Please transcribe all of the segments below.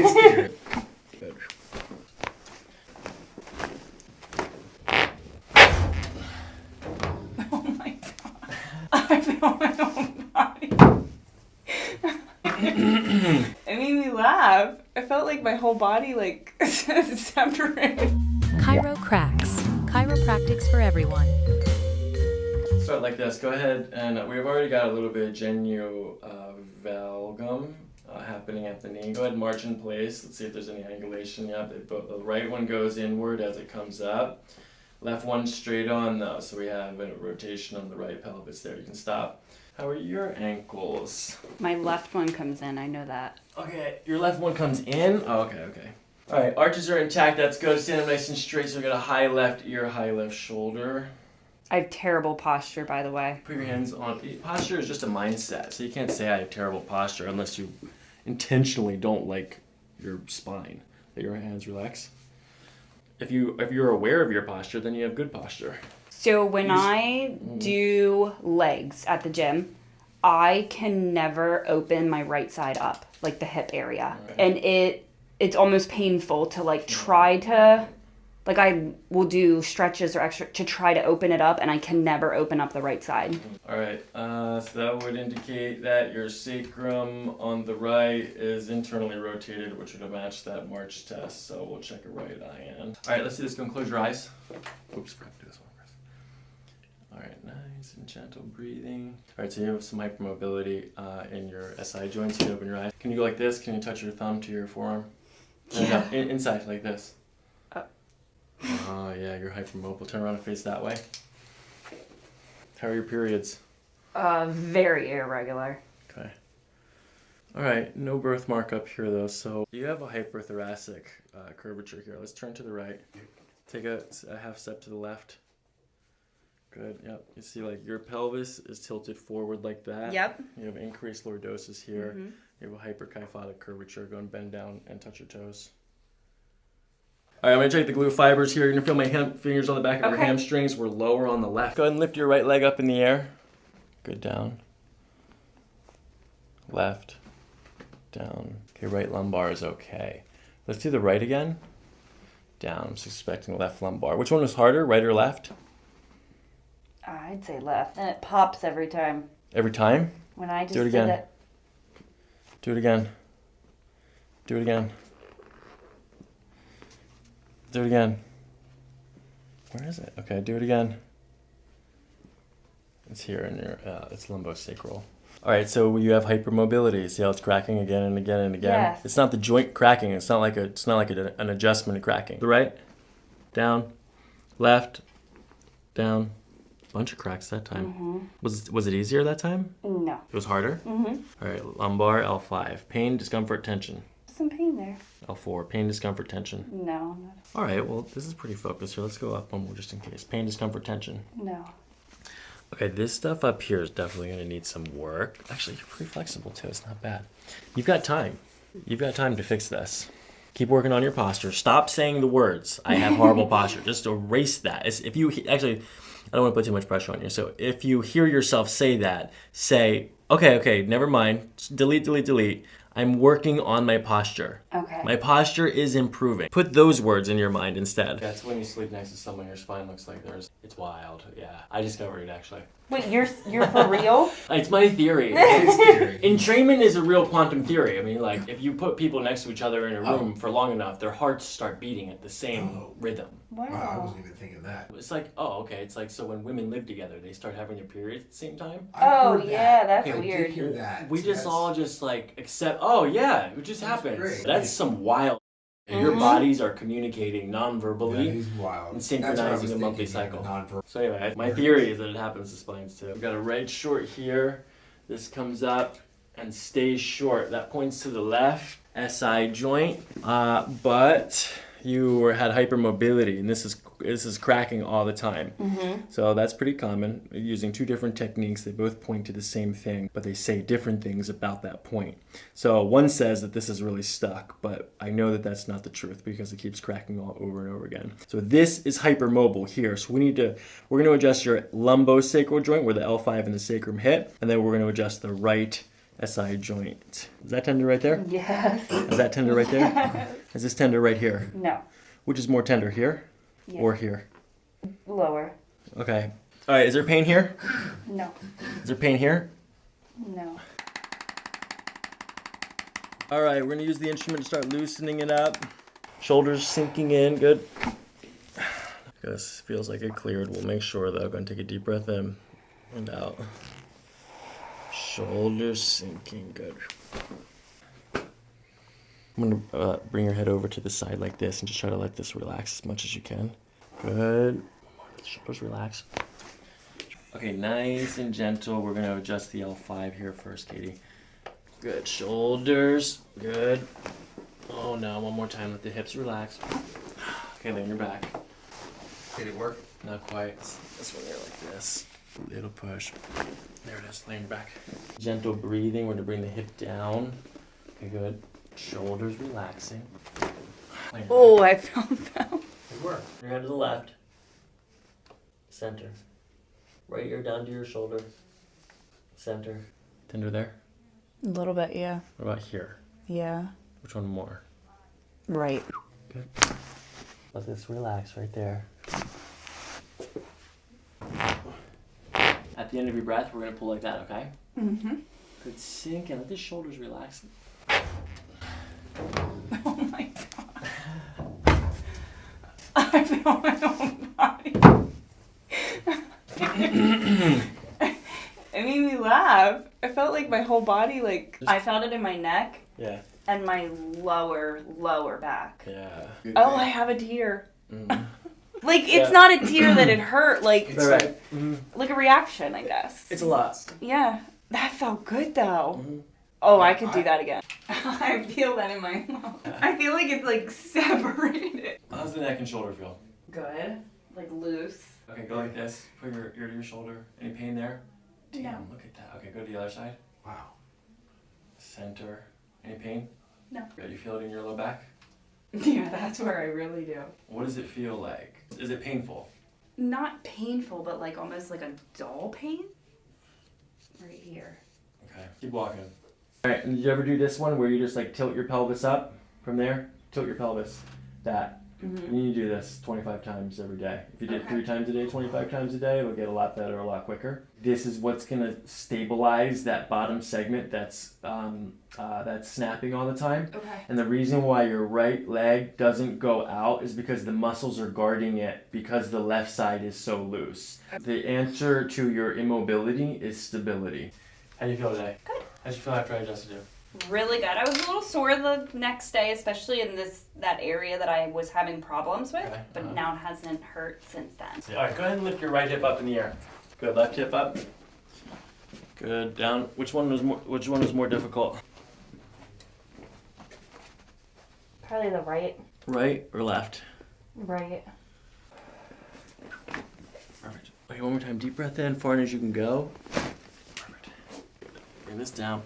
Good. Oh my god. I feel my own body. It made me laugh. I felt like my whole body like separated. Chiro cracks. Chiropractics for everyone. Start like this. Go ahead, and we've already got a little bit of valgum happening at the knee. Go ahead and march in place. Let's see if there's any angulation. Yeah, the right one goes inward as it comes up. Left one straight on though, so we have a rotation on the right pelvis there. You can stop. How are your ankles? My left one comes in, I know that. Okay, your left one comes in? Oh, okay. All right, arches are intact. That's good. Stand up nice and straight. So we got a high left ear, high left shoulder. I have terrible posture, by the way. Put your hands on. Posture is just a mindset, so you can't say I have terrible posture unless you intentionally don't like your spine. Let your hands relax. If you're aware of your posture, then you have good posture. So when I do legs at the gym, I can never open my right side up, like the hip area. Right. And it's almost painful to like try to, like I will do stretches or extra to try to open it up, and I can never open up the right side. All right, so that would indicate that your sacrum on the right is internally rotated, which would match that March test. So we'll check a right eye in. All right, let's do this. Go and close your eyes. Oops, forgot to do this one first. All right, nice and gentle breathing. All right, so you have some hypermobility in your SI joints. You can open your eyes. Can you go like this? Can you touch your thumb to your forearm? Yeah. No, inside, like this. Oh, yeah, you're hypermobile. Turn around and face that way. How are your periods? Very irregular. Okay. All right, no birthmark up here though. So you have a hyperthoracic curvature here. Let's turn to the right. Take a half step to the left. Good. Yep. You see, like your pelvis is tilted forward like that. Yep. You have increased lordosis here. Mm-hmm. You have a hyperkyphotic curvature. Go and bend down and touch your toes. All right, I'm gonna take the glute fibers here. You're gonna feel my fingers on the back of your hamstrings. We're lower on the left. Go ahead and lift your right leg up in the air. Good, down. Left. Down. Okay, right lumbar is okay. Let's do the right again. Down. I'm suspecting left lumbar. Which one was harder, right or left? I'd say left. And it pops every time. Every time? When I just do it again. did it. Do it again. Do it again. Do it again. Where is it? Okay, do it again. It's here in your, it's lumbosacral. All right, so you have hypermobility. See how it's cracking again and again and again? Yes. It's not the joint cracking. It's not like an adjustment cracking. The right, down, left, down. Bunch of cracks that time. Mm-hmm. Was it easier that time? No. It was harder? Mm-hmm. All right, lumbar, L5. Pain, discomfort, tension. Some pain there. L4, pain, discomfort, tension. No. All right, well, this is pretty focused here. Let's go up one more just in case. Pain, discomfort, tension. No. Okay, this stuff up here is definitely going to need some work. Actually, you're pretty flexible too. It's not bad. You've got time. You've got time to fix this. Keep working on your posture. Stop saying the words, I have horrible posture. Just erase that. If you actually, I don't want to put too much pressure on you. So if you hear yourself say that, say, okay, never mind. Delete. I'm working on my posture. Okay. My posture is improving. Put those words in your mind instead. That's when you sleep next to someone, your spine looks like theirs. It's wild. Yeah. I discovered it actually. Wait, you're for real? It's my theory. Entrainment is a real quantum theory. I mean, like, if you put people next to each other in a room for long enough, their hearts start beating at the same rhythm. Wow. I wasn't even thinking that. It's like, it's like, so when women live together, they start having their periods at the same time? That's okay, weird. I did hear that. We just all just, like, accept, it just happens. Great. That's some wild. Mm-hmm. Your bodies are communicating non-verbally and synchronizing a monthly cycle. So anyway, my theory is that it happens to spines too. We've got a right short here. This comes up and stays short. That points to the left SI joint, but you had hypermobility, and this is cracking all the time. Mm-hmm. So that's pretty common. Using two different techniques, they both point to the same thing, but they say different things about that point. So one says that this is really stuck, but I know that that's not the truth because it keeps cracking all over and over again. So this is hypermobile here. So we're going to adjust your lumbosacral joint where the L5 and the sacrum hit, and then we're going to adjust the right SI joint. Is that tender right there? Yes. Is that tender right there? Yes. Is this tender right here? No. Which is more tender, here or here? Lower. Okay. All right, is there pain here? No. Is there pain here? No. All right, we're gonna use the instrument to start loosening it up. Shoulders sinking in, good. This feels like it cleared. We'll make sure though. Go and take a deep breath in and out. Shoulders sinking, good. I'm gonna bring your head over to the side like this and just try to let this relax as much as you can. Good. Shoulders relax. Okay, nice and gentle. We're gonna adjust the L5 here first, Katie. Good. Shoulders. Good. Oh no, one more time. Let the hips relax. Okay, lay on your back. Did it work? Not quite. This one here like this. Little push. There it is. Lay on your back. Gentle breathing. We're gonna bring the hip down. Okay, good. Shoulders relaxing. Oh, I felt that. It worked. Your hand to the left. Center. Right ear down to your shoulder. Center. Tender there? A little bit, yeah. What about here? Yeah. Which one more? Right. Good. Let this relax right there. At the end of your breath, we're going to pull like that, okay? Mm-hmm. Good. Sink and let the shoulders relax. Oh my god. I feel my own body. It made me laugh. I felt like my whole body, I felt it in my neck. Yeah. And my lower back. Yeah. Oh, I have a tear. Mm. It's not a tear that it hurt. It's right. Like a reaction, I guess. It's a lot. Yeah. That felt good, though. Mm-hmm. Oh, I could do that again. I feel that in my mouth. I feel like it's, separated. How's the neck and shoulder feel? Good. Loose. Okay, go like this. Put your ear to your shoulder. Any pain there? Damn, No. look at that. Okay, go to the other side. Wow. Center. Any pain? No. Good. You feel it in your low back? Yeah, that's where I really do. What does it feel like? Is it painful? Not painful, but almost like a dull pain. Right here. Okay. Keep walking. All right, and did you ever do this one where you just tilt your pelvis up from there? Tilt your pelvis. That. Mm-hmm. You need to do this 25 times every day. If you did 3 times a day, 25 times a day, it'll get a lot better, a lot quicker. This is what's gonna stabilize that bottom segment that's snapping all the time. Okay. And the reason why your right leg doesn't go out is because the muscles are guarding it because the left side is so loose. The answer to your immobility is stability. How do you feel today? Good. How do you feel after I adjusted you? Really good. I was a little sore the next day, especially in that area that I was having problems with, but now it hasn't hurt since then. All right, go ahead and lift your right hip up in the air. Good, left hip up. Good, down. Which one was more difficult? Probably the right. Right or left? Right. Perfect. Okay, one more time. Deep breath in, far as you can go. Perfect. Bring this down.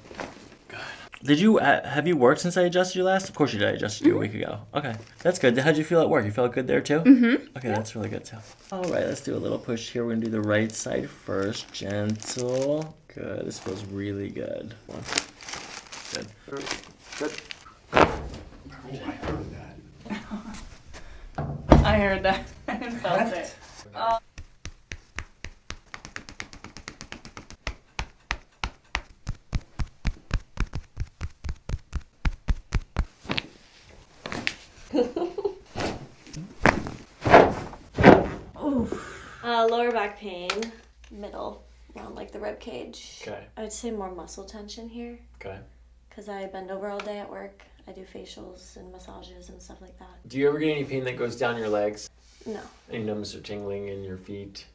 Good. Did you have you worked since I adjusted you last? Of course you did. I adjusted you a week ago. Okay, that's good. How'd you feel at work? You felt good there too? Mm-hmm. Okay, that's really good too. All right, let's do a little push here. We're gonna do the right side first. Gentle. Good. This feels really good. Good. Good. Oh, I heard that. I heard that. I felt it. Lower back pain, middle, around the rib cage. Okay. I would say more muscle tension here. Okay. Because I bend over all day at work. I do facials and massages and stuff like that. Do you ever get any pain that goes down your legs? No. Any numbness or tingling in your feet?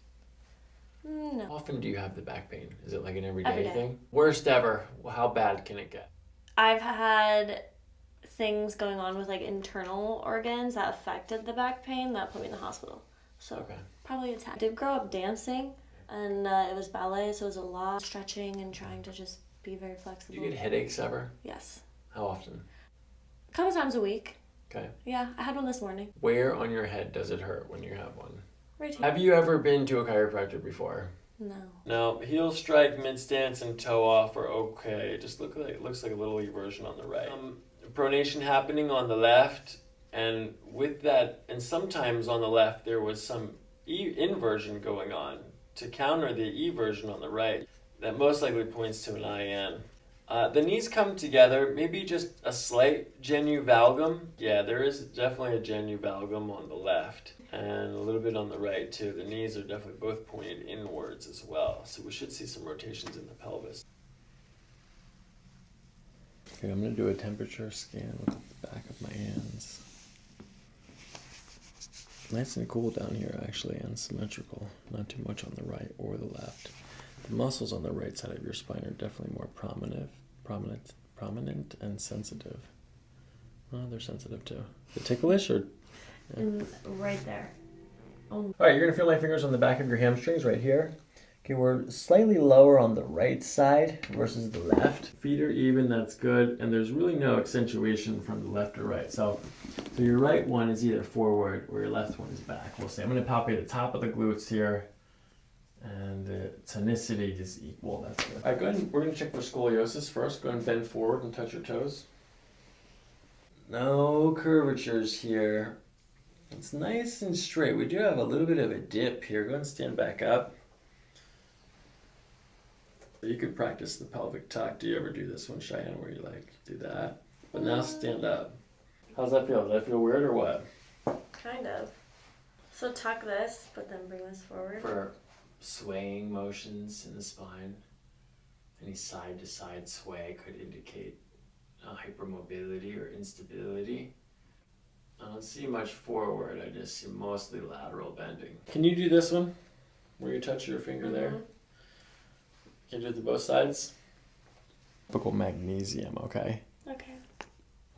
No. How often do you have the back pain? Is it an everyday Every day. thing? Worst ever. How bad can it get? I've had things going on with internal organs that affected the back pain that put me in the hospital. So Okay. probably it's. I did grow up dancing, and it was ballet, so it was a lot of stretching and trying to just be very flexible. Do you get headaches ever? Yes. How often? A couple times a week. Okay. Yeah, I had one this morning. Where on your head does it hurt when you have one? Right here. Have you ever been to a chiropractor before? No. No, heel strike, mid stance, and toe off are okay. It just looks like a little eversion on the right. Pronation happening on the left, and with that, and sometimes on the left there was some inversion going on to counter the eversion on the right. That most likely points to an IN. The knees come together, maybe just a slight genu valgum. Yeah, there is definitely a genu valgum on the left and a little bit on the right too. The knees are definitely both pointed inwards as well. So we should see some rotations in the pelvis. Okay, I'm going to do a temperature scan with the back of my hands. Nice and cool down here actually, and symmetrical. Not too much on the right or the left. The muscles on the right side of your spine are definitely more prominent and sensitive. Oh, they're sensitive too. The ticklish or? Yeah. Right there. Oh. All right, you're gonna feel my fingers on the back of your hamstrings right here. Okay, we're slightly lower on the right side versus the left. Feet are even, that's good, and there's really no accentuation from the left or right. So your right one is either forward or your left one is back. We'll see. I'm gonna palpate the top of the glutes here. And the tonicity is equal, that's good. All right, go ahead and we're gonna check for scoliosis first. Go ahead and bend forward and touch your toes. No curvatures here. It's nice and straight. We do have a little bit of a dip here. Go ahead and stand back up. You could practice the pelvic tuck. Do you ever do this one, Cheyenne, where you like do that? But now stand up. How's that feel? Does that feel weird or what? Kind of. So tuck this, but then bring this forward. For swaying motions in the spine, any side to side sway could indicate hypermobility or instability. I don't see much forward, I just see mostly lateral bending. Can you do this one where you touch your finger there? Can you do it to both sides? Typical magnesium, okay? Okay.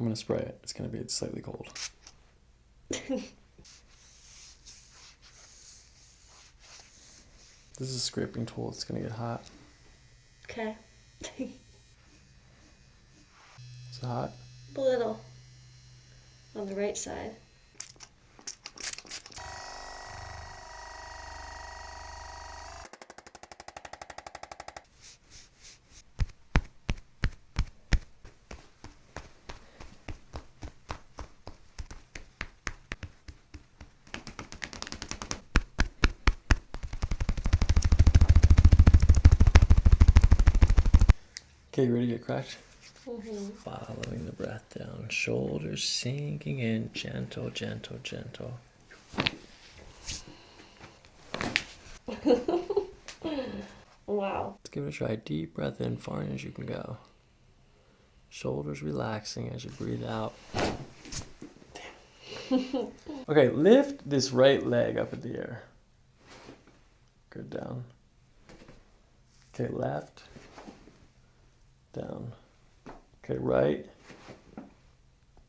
I'm gonna spray it. It's gonna be slightly cold. This is a scraping tool. It's gonna get hot. Okay. Is it hot? A little. On the right side. Okay, you ready to get cracked? Following the breath down, shoulders sinking in, gentle, gentle, gentle. Wow. Let's give it a try. Deep breath in, far in as you can go. Shoulders relaxing as you breathe out. Damn. Okay, lift this right leg up in the air. Good, down. Okay, left. Down. Okay, right.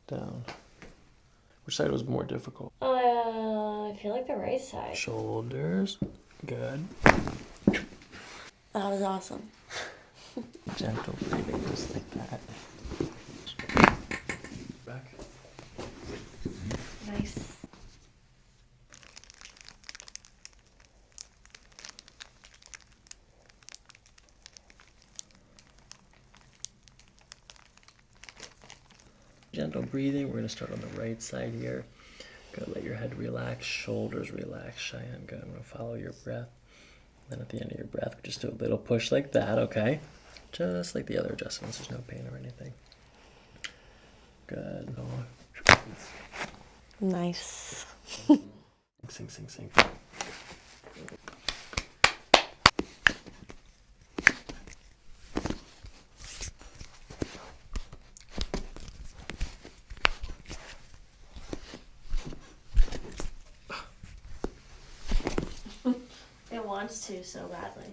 Down. Which side was more difficult? I feel like the right side. Shoulders. Good. That was awesome. Gentle breathing, just like that. Back. Nice. Gentle breathing. We're going to start on the right side here. Good. Let your head relax, shoulders relax. Cheyenne, good. I'm going to follow your breath. Then at the end of your breath, just do a little push like that, okay? Just like the other adjustments. There's no pain or anything. Good. Nice. Sing, sing, sing. It wants to so badly.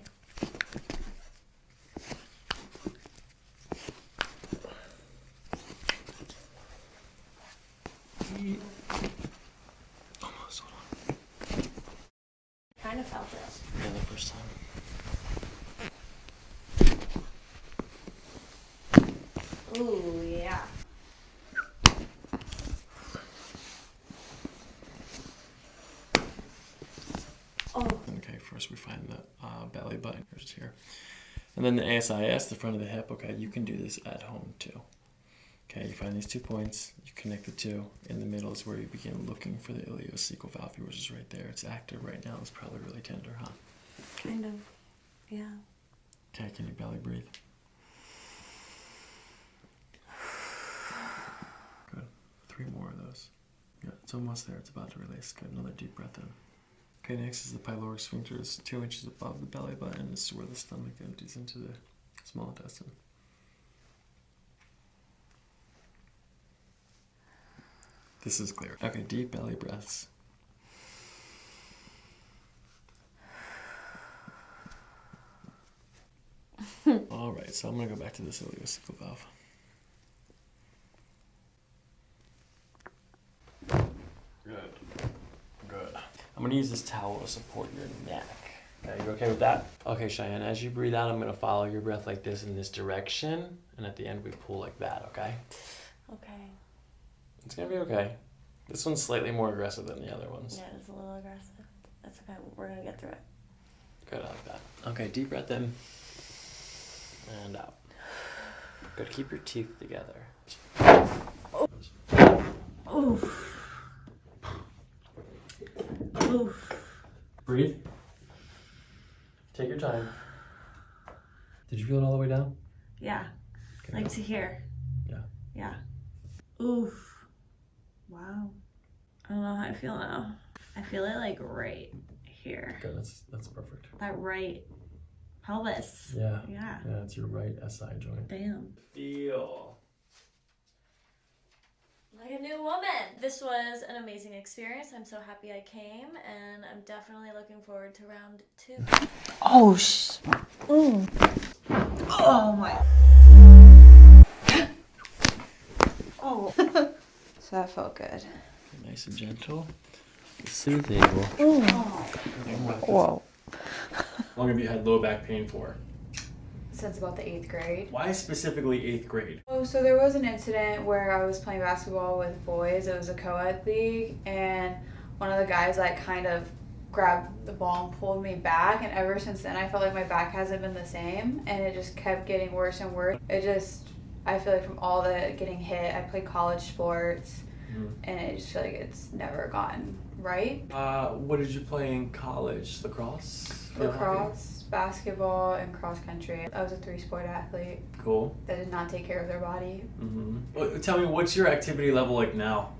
Almost, hold on. Kind of felt it. Yeah, the first time. Ooh, yeah. Oh. Okay, for a first we find the belly button, which is here. And then the ASIS, the front of the hip, okay, you can do this at home too. Okay, you find these 2 points, you connect the two. In the middle is where you begin looking for the iliocecal valve, which is right there. It's active right now. It's probably really tender, huh? Kind of, yeah. Okay, can you belly breathe? Good. 3 more of those. Yeah, it's almost there. It's about to release. Good. Another deep breath in. Okay, next is the pyloric sphincter. It's 2 inches above the belly button. This is where the stomach empties into the small intestine. This is clear. Okay, deep belly breaths. All right, so I'm going to go back to this iliocecal valve. Good. I'm going to use this towel to support your neck. Okay, you okay with that? Okay, Cheyenne, as you breathe out, I'm going to follow your breath like this in this direction. And at the end, we pull like that, okay? Okay. It's going to be okay. This one's slightly more aggressive than the other ones. Yeah, it's a little aggressive. That's okay. We're going to get through it. Good, I like that. Okay, deep breath in. And out. Good, keep your teeth together. Oof. Oof. Breathe. Take your time. Did you feel it all the way down? Yeah. Okay, Like go. to here. Yeah. Yeah. Oof. Wow. I don't know how I feel now. I feel it like right here. Good, that's perfect. That right pelvis. Yeah. Yeah. Yeah, it's your right SI joint. Damn. Feel. Like a new woman. This was an amazing experience. I'm so happy I came, and I'm definitely looking forward to round 2. Oh, Oh my. Oh. So that felt good. Nice and gentle. Soothing. Whoa. How long have you had low back pain for? Since about the 8th grade. Why specifically 8th grade? Oh, so there was an incident where I was playing basketball with boys. It was a co-ed league, and one of the guys like kind of grabbed the ball and pulled me back, and ever since then I felt like my back hasn't been the same, and it just kept getting worse and worse. I feel like from all the getting hit, I played college sports, and I just feel like it's never gotten right. What did you play in college? Lacrosse? Lacrosse, basketball, and cross country. I was a 3-sport athlete Cool. that did not take care of their body. Mm-hmm. Well, tell me, what's your activity level like now?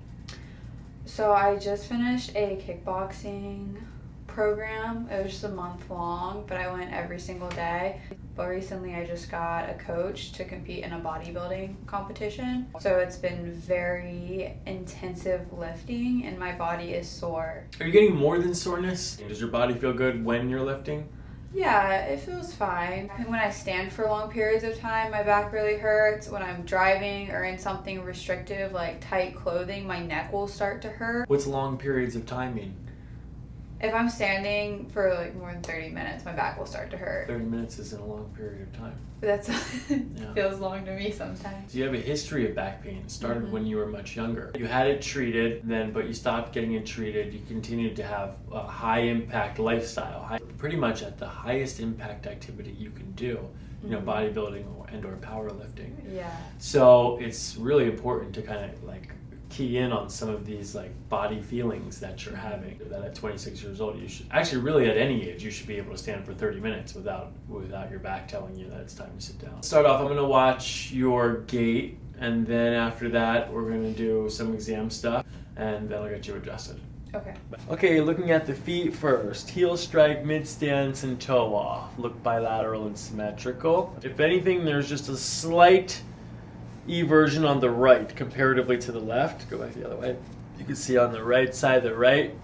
So I just finished a kickboxing program. It was just a month long, but I went every single day. But recently I just got a coach to compete in a bodybuilding competition. So it's been very intensive lifting, and my body is sore. Are you getting more than soreness? Does your body feel good when you're lifting? Yeah, it feels fine. And when I stand for long periods of time, my back really hurts. When I'm driving or in something restrictive like tight clothing, my neck will start to hurt. What's long periods of time mean? If I'm standing for like more than 30 minutes, my back will start to hurt. 30 minutes isn't a long period of time. That's Yeah. feels long to me sometimes. So you have a history of back pain. It started when you were much younger. You had it treated, but you stopped getting it treated. You continued to have a high impact lifestyle, pretty much at the highest impact activity you can do, bodybuilding and/or powerlifting. Yeah. So it's really important to kind of like key in on some of these like body feelings that you're having. That at 26 years old, you should actually, really at any age, you should be able to stand for 30 minutes without your back telling you that it's time to sit down. Start off, I'm going to watch your gait, and then after that, we're going to do some exam stuff, and then I'll get you adjusted. Okay. Okay, looking at the feet first. Heel strike, mid stance, and toe off. Look bilateral and symmetrical. If anything, there's just a slight eversion on the right comparatively to the left. Go back the other way. You can see on the right side, the right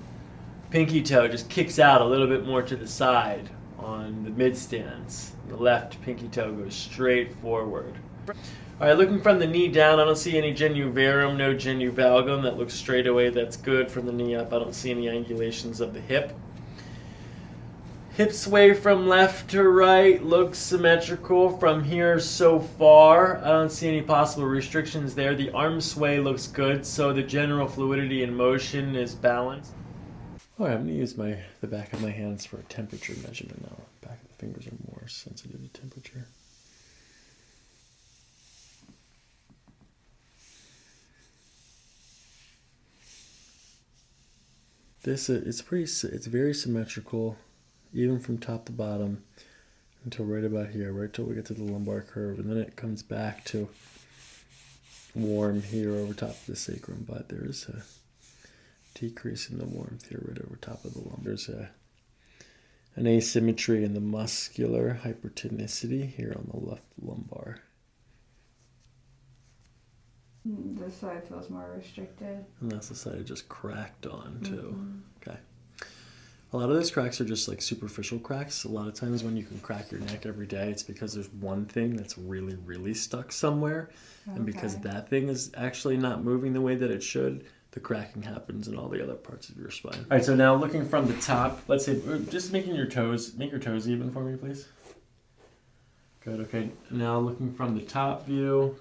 pinky toe just kicks out a little bit more to the side on the mid stance. The left pinky toe goes straight forward. All right, looking from the knee down, I don't see any genu varum, no genu valgum. That looks straight away. That's good. From the knee up, I don't see any angulations of the hip. Hip sway from left to right looks symmetrical from here so far. I don't see any possible restrictions there. The arm sway looks good, so the general fluidity and motion is balanced. Oh, I'm gonna use the back of my hands for a temperature measurement now. Back of the fingers are more sensitive to temperature. It's very symmetrical, even from top to bottom until right about here, right till we get to the lumbar curve, and then it comes back to warm here over top of the sacrum, but there is a decrease in the warmth here right over top of the lumbar. There's an asymmetry in the muscular hypertonicity here on the left lumbar. This side feels more restricted. And that's the side I just cracked on too. Okay. A lot of those cracks are just like superficial cracks. A lot of times when you can crack your neck every day, it's because there's one thing that's really, really stuck somewhere. Okay. And because that thing is actually not moving the way that it should, the cracking happens in all the other parts of your spine. All right, so now looking from the top, let's say, just make your toes even for me, please. Good, okay. Now looking from the top view,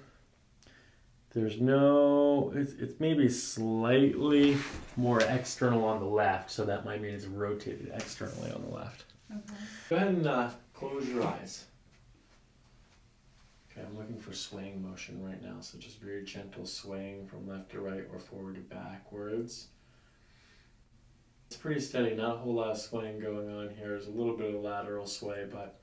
there's no, it's maybe slightly more external on the left, so that might mean it's rotated externally on the left. Okay. Go ahead and close your eyes. Okay, I'm looking for swaying motion right now, so just very gentle swaying from left to right or forward to backwards. It's pretty steady, not a whole lot of swaying going on here. There's a little bit of lateral sway, but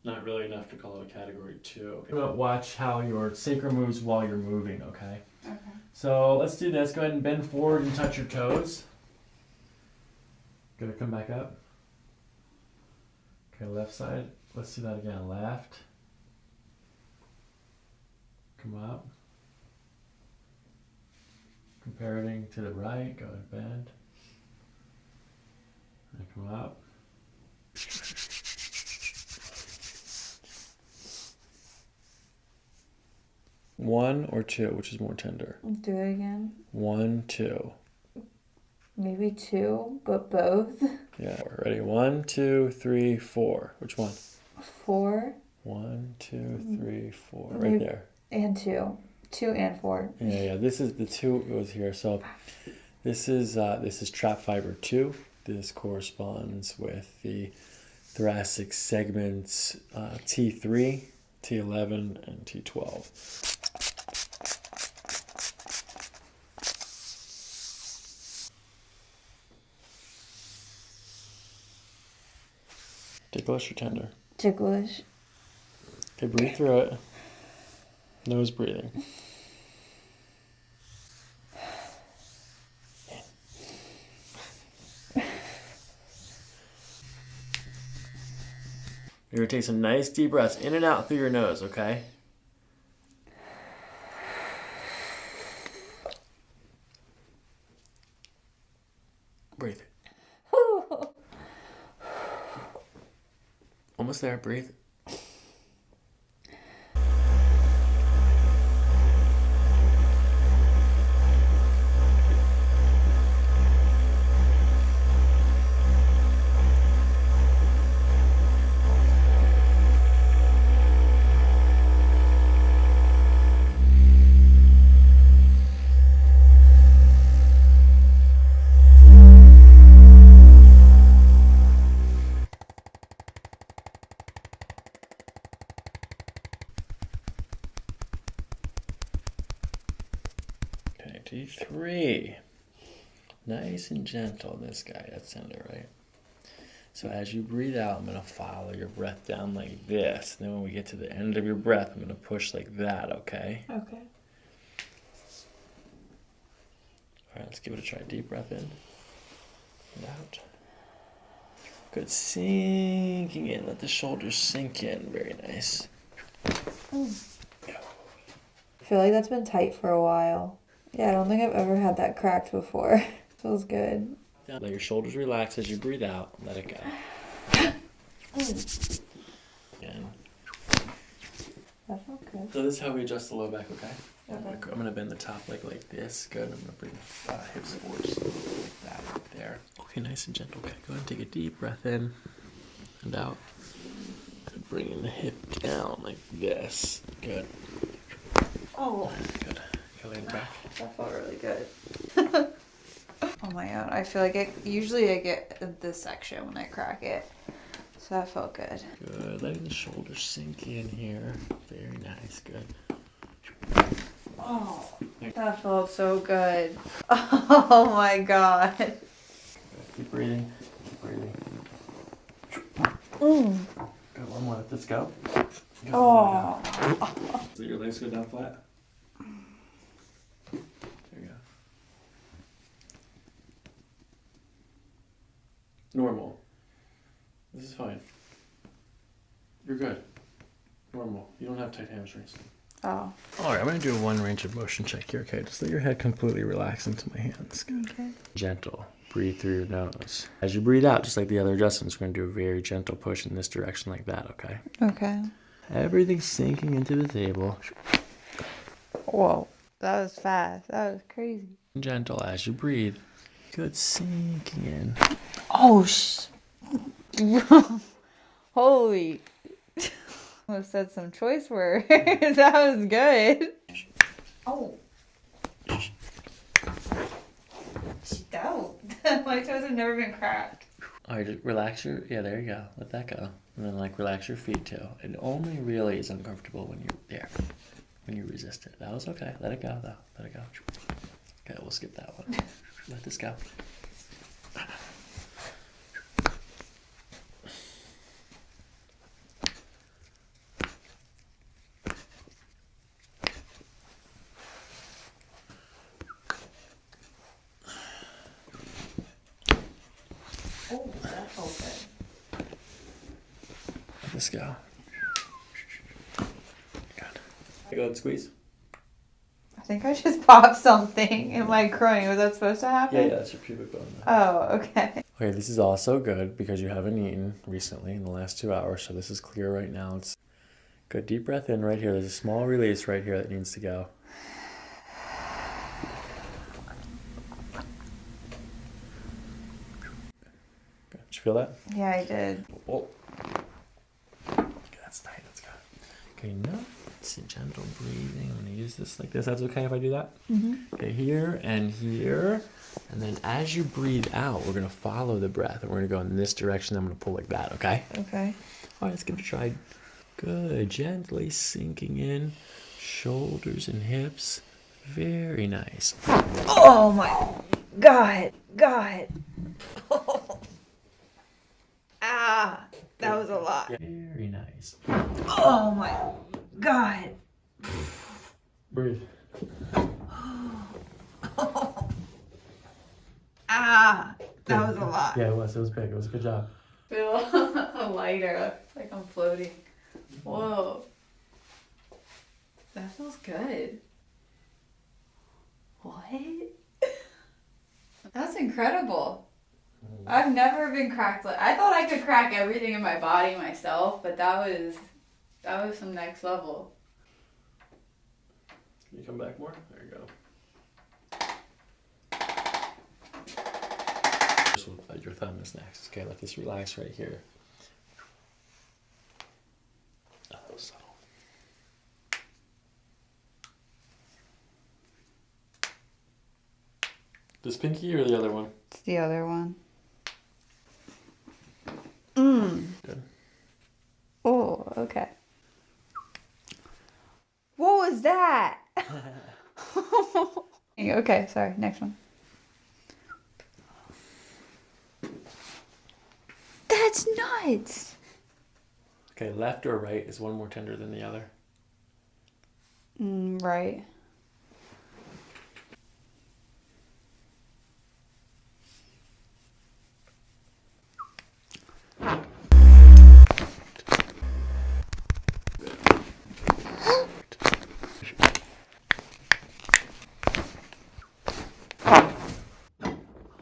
not really enough to call it a category 2. Okay. Watch how your sacrum moves while you're moving, okay? Okay. So let's do this. Go ahead and bend forward and touch your toes. Good, come back up. Okay, left side. Let's do that again. Left. Come up. Comparing to the right. Go ahead, bend. And come up. One or two, which is more tender? Do it again. 1, 2. Maybe 2, but both. Yeah, we're ready. 1, 2, 3, 4. Which one? 4. 1, 2, 3, 4. Right there. And 2. 2 and 4. Yeah. This is the 2 goes here. So this is trap fiber 2. This corresponds with the thoracic segments T3, T11, and T12. Ticklish or tender? Ticklish. Okay, breathe through it. Nose breathing. You're going to take some nice deep breaths in and out through your nose, okay? Breathe. Almost there, breathe. T3. Nice and gentle, this guy. That's tender, right? So as you breathe out, I'm going to follow your breath down like this. And then when we get to the end of your breath, I'm going to push like that, okay? Okay. All right, let's give it a try. Deep breath in and out. Good. Sinking in. Let the shoulders sink in. Very nice. I feel like that's been tight for a while. Yeah, I don't think I've ever had that cracked before. Feels good. Let your shoulders relax as you breathe out. Let it go. Again. That felt good. So this is how we adjust the low back, okay? Okay. I'm going to bend the top leg like this. Good. I'm going to bring hips forward like that right there. Okay, nice and gentle. Okay, go ahead and take a deep breath in and out. And bringing the hip down like this. Good. Oh. Good. Go lay back. That felt really good. Oh my own. I feel like usually I get this section when I crack it. So that felt good. Good. Letting the shoulders sink in here. Very nice. Good. Oh, that felt so good. Oh my god. Keep breathing. Keep breathing. Good. One more. Let this go. Good. Oh. So your legs go down flat. There you go. Normal. This is fine. You're good. Normal. You don't have tight hamstrings. Oh. Alright, I'm going to do a one range of motion check here, okay? Just let your head completely relax into my hands. Good. Okay. Gentle. Breathe through your nose. As you breathe out, just like the other adjustments, we're going to do a very gentle push in this direction like that, okay? Okay. Everything's sinking into the table. Whoa. That was fast. That was crazy. Gentle as you breathe. Good, sinking in. Oh, holy. Almost said some choice words. That was good. Oh. Don't. My toes have never been cracked. Alright, just relax your, yeah, there you go. Let that go. And then like relax your feet too. It only really is uncomfortable when you're there. When you resist it. That was okay. Let it go though. Let it go. Okay, we'll skip that one. Let this go. Oh, that felt good. Let this go. Good. Go and squeeze. I think I just popped something in my groin. Was that supposed to happen? Yeah, that's your pubic bone. Oh, okay. Okay, this is also good because you haven't eaten recently in the last 2 hours, so this is clear right now. It's good. Deep breath in right here. There's a small release right here that needs to go. Good. Did you feel that? Yeah, I did. Oh. Okay, that's tight. That's good. Okay, now it's a gentle breathing. I'm going to use this like this. That's okay if I do that? Mm-hmm. Okay, here and here. And then as you breathe out, we're going to follow the breath. And we're going to go in this direction. I'm going to pull like that, okay? Okay. All right, let's give it a try. Good. Gently sinking in. Shoulders and hips. Very nice. Oh my God. God. Ah, that was a lot. Very nice. Oh my God. Breathe. Ah, that was a lot. Yeah, it was. It was big. It was a good job. Feel lighter, like I'm floating. Whoa. That feels good. What? That's incredible. I've never been cracked. I thought I could crack everything in my body myself, but that was some next level. Can you come back more? There you go. Your thumb is next. Okay, let this relax right here. Oh, that was subtle. This pinky or the other one? It's the other one. Good. Oh, okay. What was that? Okay, sorry. Next one. That's nuts. Okay, left or right is one more tender than the other. Right.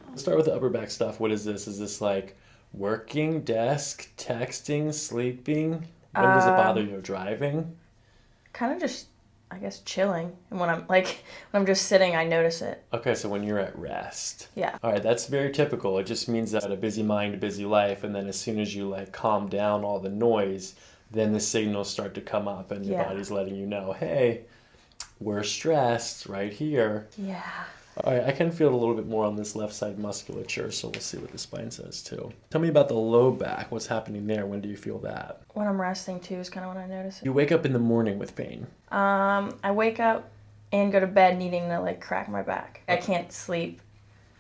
Let's start with the upper back stuff. What is this? Is this like working, desk, texting, sleeping? When does it bother you? Driving? Kind of just, I guess, chilling. And when I'm just sitting, I notice it. Okay, so when you're at rest. Yeah. All right, that's very typical. It just means that a busy mind, a busy life, and then as soon as you like calm down all the noise, then the signals start to come up and your body's letting you know, hey, we're stressed right here. Yeah. All right, I can feel it a little bit more on this left side musculature, so we'll see what the spine says too. Tell me about the low back. What's happening there? When do you feel that? When I'm resting too is kind of when I notice it. You wake up in the morning with pain. I wake up and go to bed needing to like crack my back. I can't sleep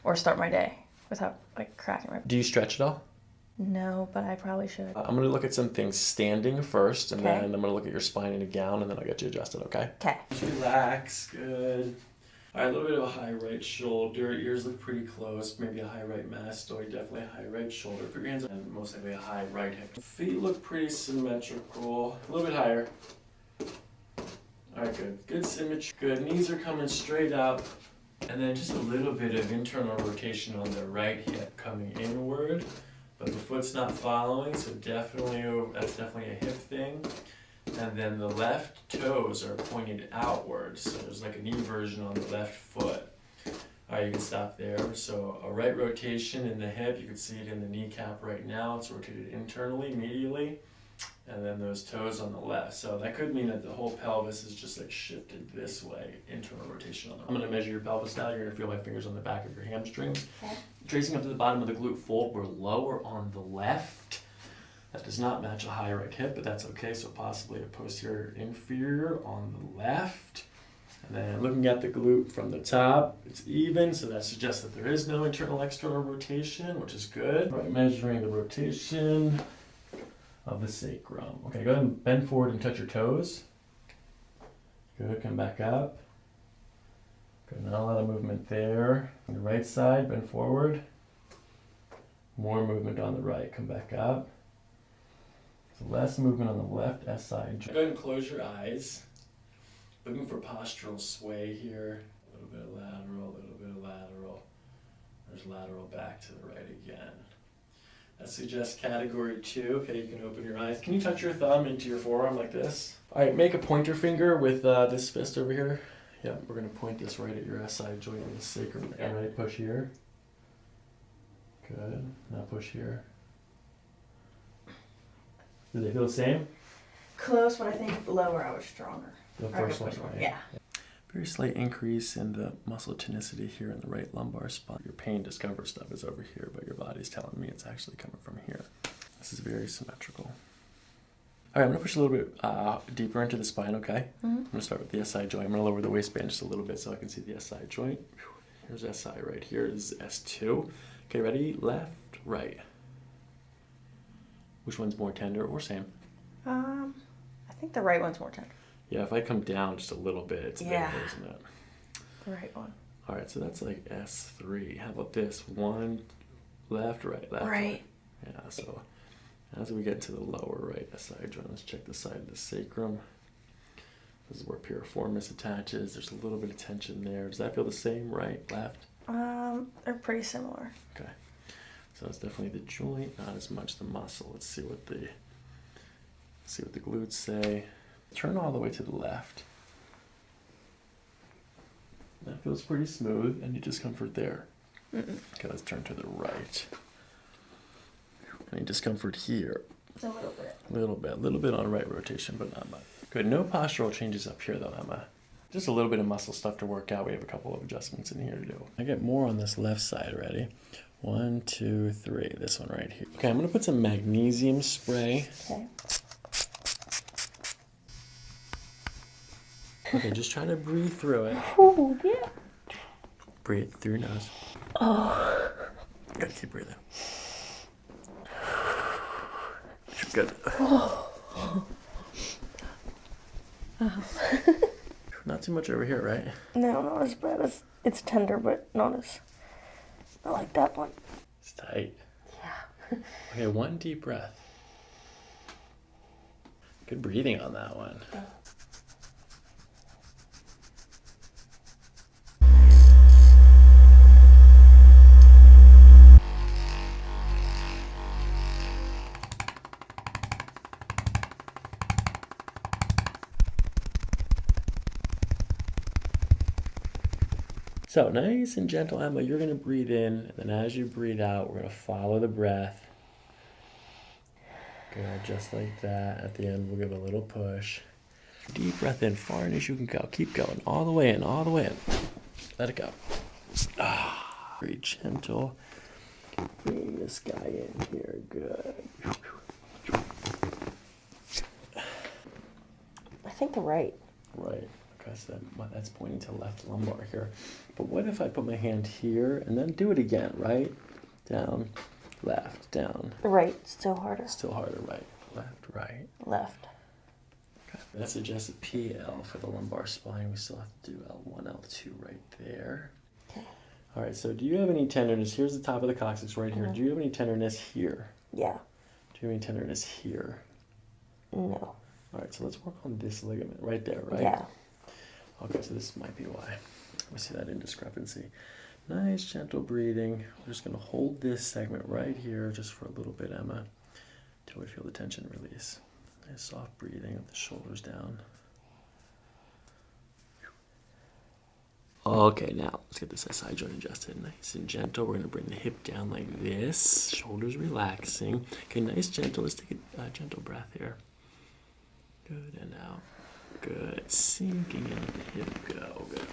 or start my day without like cracking my back. Do you stretch at all? No, but I probably should. I'm going to look at some things standing first, and Okay. then I'm going to look at your spine in a gown, and then I'll get you adjusted, okay? Okay. Just relax, good. All right, a little bit of a high right shoulder. Ears look pretty close. Maybe a high right mastoid, definitely a high right shoulder. Put your hands on, and most likely a high right hip. Feet look pretty symmetrical. A little bit higher. All right, good. Good symmetry. Good. Knees are coming straight up. And then just a little bit of internal rotation on the right hip coming inward. But the foot's not following, so that's definitely a hip thing. And then the left toes are pointed outward, so there's like a knee version on the left foot. All right, you can stop there. So a right rotation in the hip, you can see it in the kneecap right now. It's rotated internally, medially. And then those toes on the left. So that could mean that the whole pelvis is just like shifted this way, internal rotation on the right. I'm gonna measure your pelvis now. You're gonna feel my fingers on the back of your hamstrings. Okay. Tracing up to the bottom of the glute fold, we're lower on the left. That does not match a high right hip, but that's okay. So possibly a posterior inferior on the left. And then looking at the glute from the top, it's even, so that suggests that there is no internal external rotation, which is good. All right, measuring the rotation of the sacrum. Okay, go ahead and bend forward and touch your toes. Good, come back up. Good, not a lot of movement there. On the right side, bend forward. More movement on the right, come back up. So less movement on the left SI. Go ahead and close your eyes. Looking for postural sway here. A little bit of lateral, a little bit of lateral. There's lateral back to the right again. That suggests category 2. Okay, you can open your eyes. Can you touch your thumb into your forearm like this? All right, make a pointer finger with this fist over here. Yeah, we're gonna point this right at your SI joint in the sacrum. Yeah. Ready, push here. Good, now push here. Do they feel the same? Close, but I think lower I was stronger. The first one, right? Yeah. Very slight increase in the muscle tonicity here in the right lumbar spine. Your pain, discomfort stuff is over here, but your body's telling me it's actually coming from here. This is very symmetrical. All right, I'm gonna push a little bit deeper into the spine, okay? Mm-hmm. I'm gonna start with the SI joint. I'm gonna lower the waistband just a little bit so I can see the SI joint. Here's SI right here, this is S2. Okay, ready? Left, right. Which one's more tender or same? I think the right one's more tender. Yeah, if I come down just a little bit, it's better, isn't it? The right one. All right, so that's like S3. How about this? One, left, right, left, right. Yeah, so as we get to the lower right SI joint, let's check the side of the sacrum. This is where piriformis attaches. There's a little bit of tension there. Does that feel the same, right, left? They're pretty similar. Okay, so it's definitely the joint, not as much the muscle. Let's see what the glutes say. Turn all the way to the left. That feels pretty smooth. Any discomfort there? Mm-mm. Okay, let's turn to the right. Any discomfort here? A little bit. A little bit on right rotation, but not much. Good, no postural changes up here though, Emma. Just a little bit of muscle stuff to work out. We have a couple of adjustments in here to do. I get more on this left side, ready? 1, 2, 3, this one right here. Okay, I'm gonna put some magnesium spray. Okay. Okay, just try to breathe through it. Ooh, yeah. Breathe through your nose. Oh. Good, keep breathing. Good. Not too much over here, right? No, not as bad as it's tender, but not like that one. It's tight. Yeah. Okay, one deep breath. Good breathing on that one. So nice and gentle, Emma. You're going to breathe in, and then as you breathe out, we're going to follow the breath. Good, just like that. At the end, we'll give a little push. Deep breath in, far in as you can go. Keep going, all the way in, all the way in. Let it go. Very gentle. Bring this guy in here. Good. I think the right. Right. Okay, so that's pointing to left lumbar here. But what if I put my hand here and then do it again, right? Down, left, down. Right, still harder. Still harder, right. Left, right. Left. Okay. That suggests a PL for the lumbar spine. We still have to do L1, L2 right there. Okay. All right, so do you have any tenderness? Here's the top of the coccyx right here. Do you have any tenderness here? Yeah. Do you have any tenderness here? No. All right, so let's work on this ligament right there, right? Yeah. Okay, so this might be why. We see that indiscrepancy. Nice, gentle breathing. We're just going to hold this segment right here just for a little bit, Emma, until we feel the tension release. Nice, soft breathing with the shoulders down. Okay, now let's get this SI joint adjusted. Nice and gentle. We're going to bring the hip down like this. Shoulders relaxing. Okay, nice, gentle. Let's take a gentle breath here. Good, and out. Good. Sinking in the hip. Go. Good.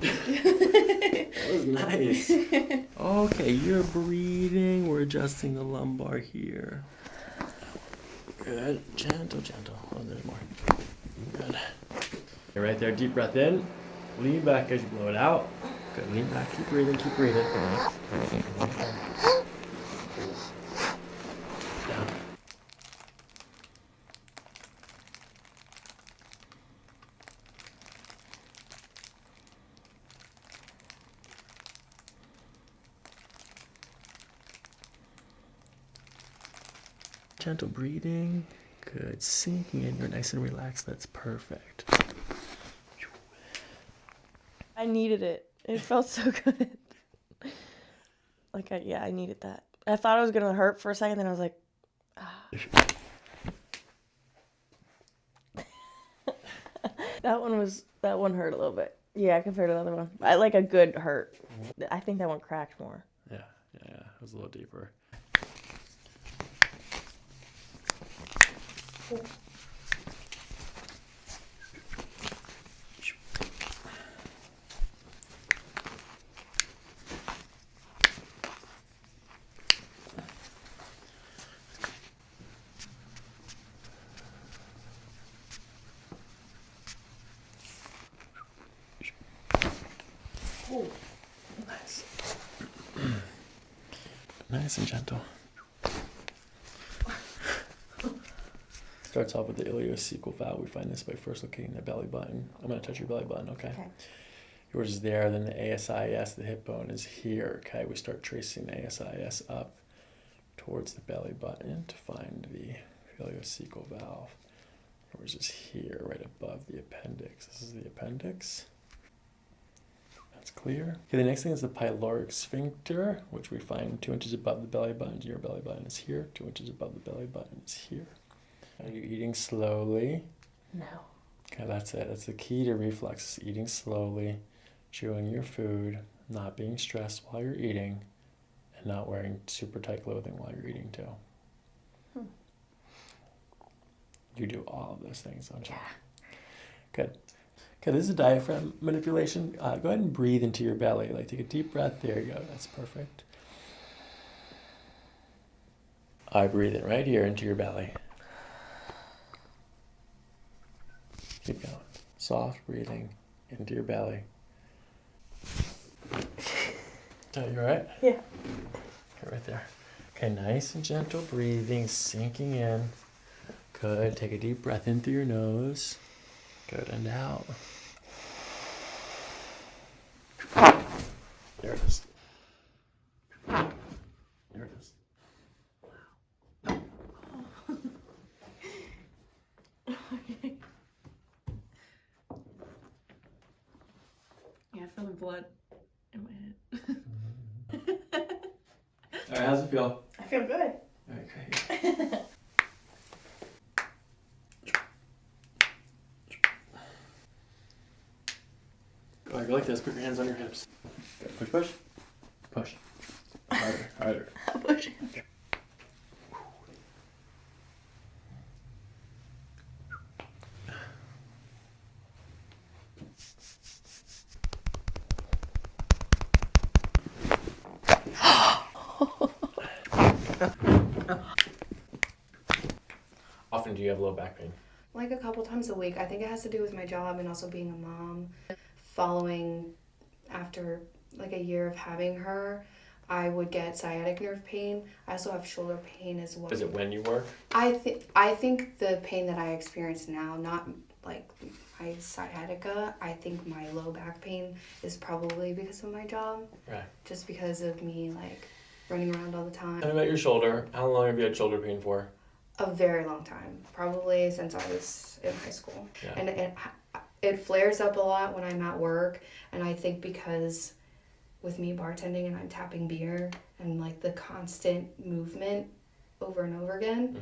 That was nice. Okay, you're breathing. We're adjusting the lumbar here. Good. Gentle, gentle. Oh, there's more. Good. Okay, right there. Deep breath in. Lean back as you blow it out. Good. Lean back. Keep breathing. Keep breathing. Down. Gentle breathing. Good. Sinking in. You're nice and relaxed. That's perfect. I needed it. It felt so good. I needed that. I thought it was gonna hurt for a second, then I was like, that one hurt a little bit. Yeah, compared to the other one. I like a good hurt. I think that one cracked more. Yeah. It was a little deeper. Oh, Nice. Nice and gentle. Starts off with the iliocecal valve. We find this by first locating the belly button. I'm going to touch your belly button, okay? Yours is there, then the ASIS, the hip bone, is here, okay? We start tracing the ASIS up towards the belly button to find the iliocecal valve. Yours is here, right above the appendix. This is the appendix. That's clear. Okay, the next thing is the pyloric sphincter, which we find 2 inches above the belly button. Your belly button is here. 2 inches above the belly button is here. Are you eating slowly? no. Okay, that's it. That's the key to reflexes. Eating slowly, chewing your food, not being stressed while you're eating, and not wearing super tight clothing while you're eating too. You do all of those things, don't you? Yeah. Good. Okay, this is a diaphragm manipulation. Go ahead and breathe into your belly. Like, take a deep breath. There you go. That's perfect. I breathe it right here into your belly. Keep going. Soft breathing into your belly. Are you all right? Yeah. Okay, right there. Okay, nice and gentle breathing, sinking in. Good. Take a deep breath in through your nose. Good, and out. There it is. There it is. Yeah, I feel the blood in my head. All right, how's it feel? I feel good. All right, great. All right, go like this. Put your hands on your hips. Good. Push, push. Push. Harder, harder. I'm pushing. you have low back pain? Like a couple times a week. I think it has to do with my job and also being a mom. Following after like a year of having her, I would get sciatic nerve pain. I also have shoulder pain as well. Is it when you work? I think the pain that I experience now, not like my sciatica, I think my low back pain is probably because of my job. Right. Just because of me like running around all the time. Tell me about your shoulder. How long have you had shoulder pain for? A very long time, probably since I was in high school. Yeah. And it flares up a lot when I'm at work, and I think because with me bartending and I'm tapping beer and like the constant movement over and over again,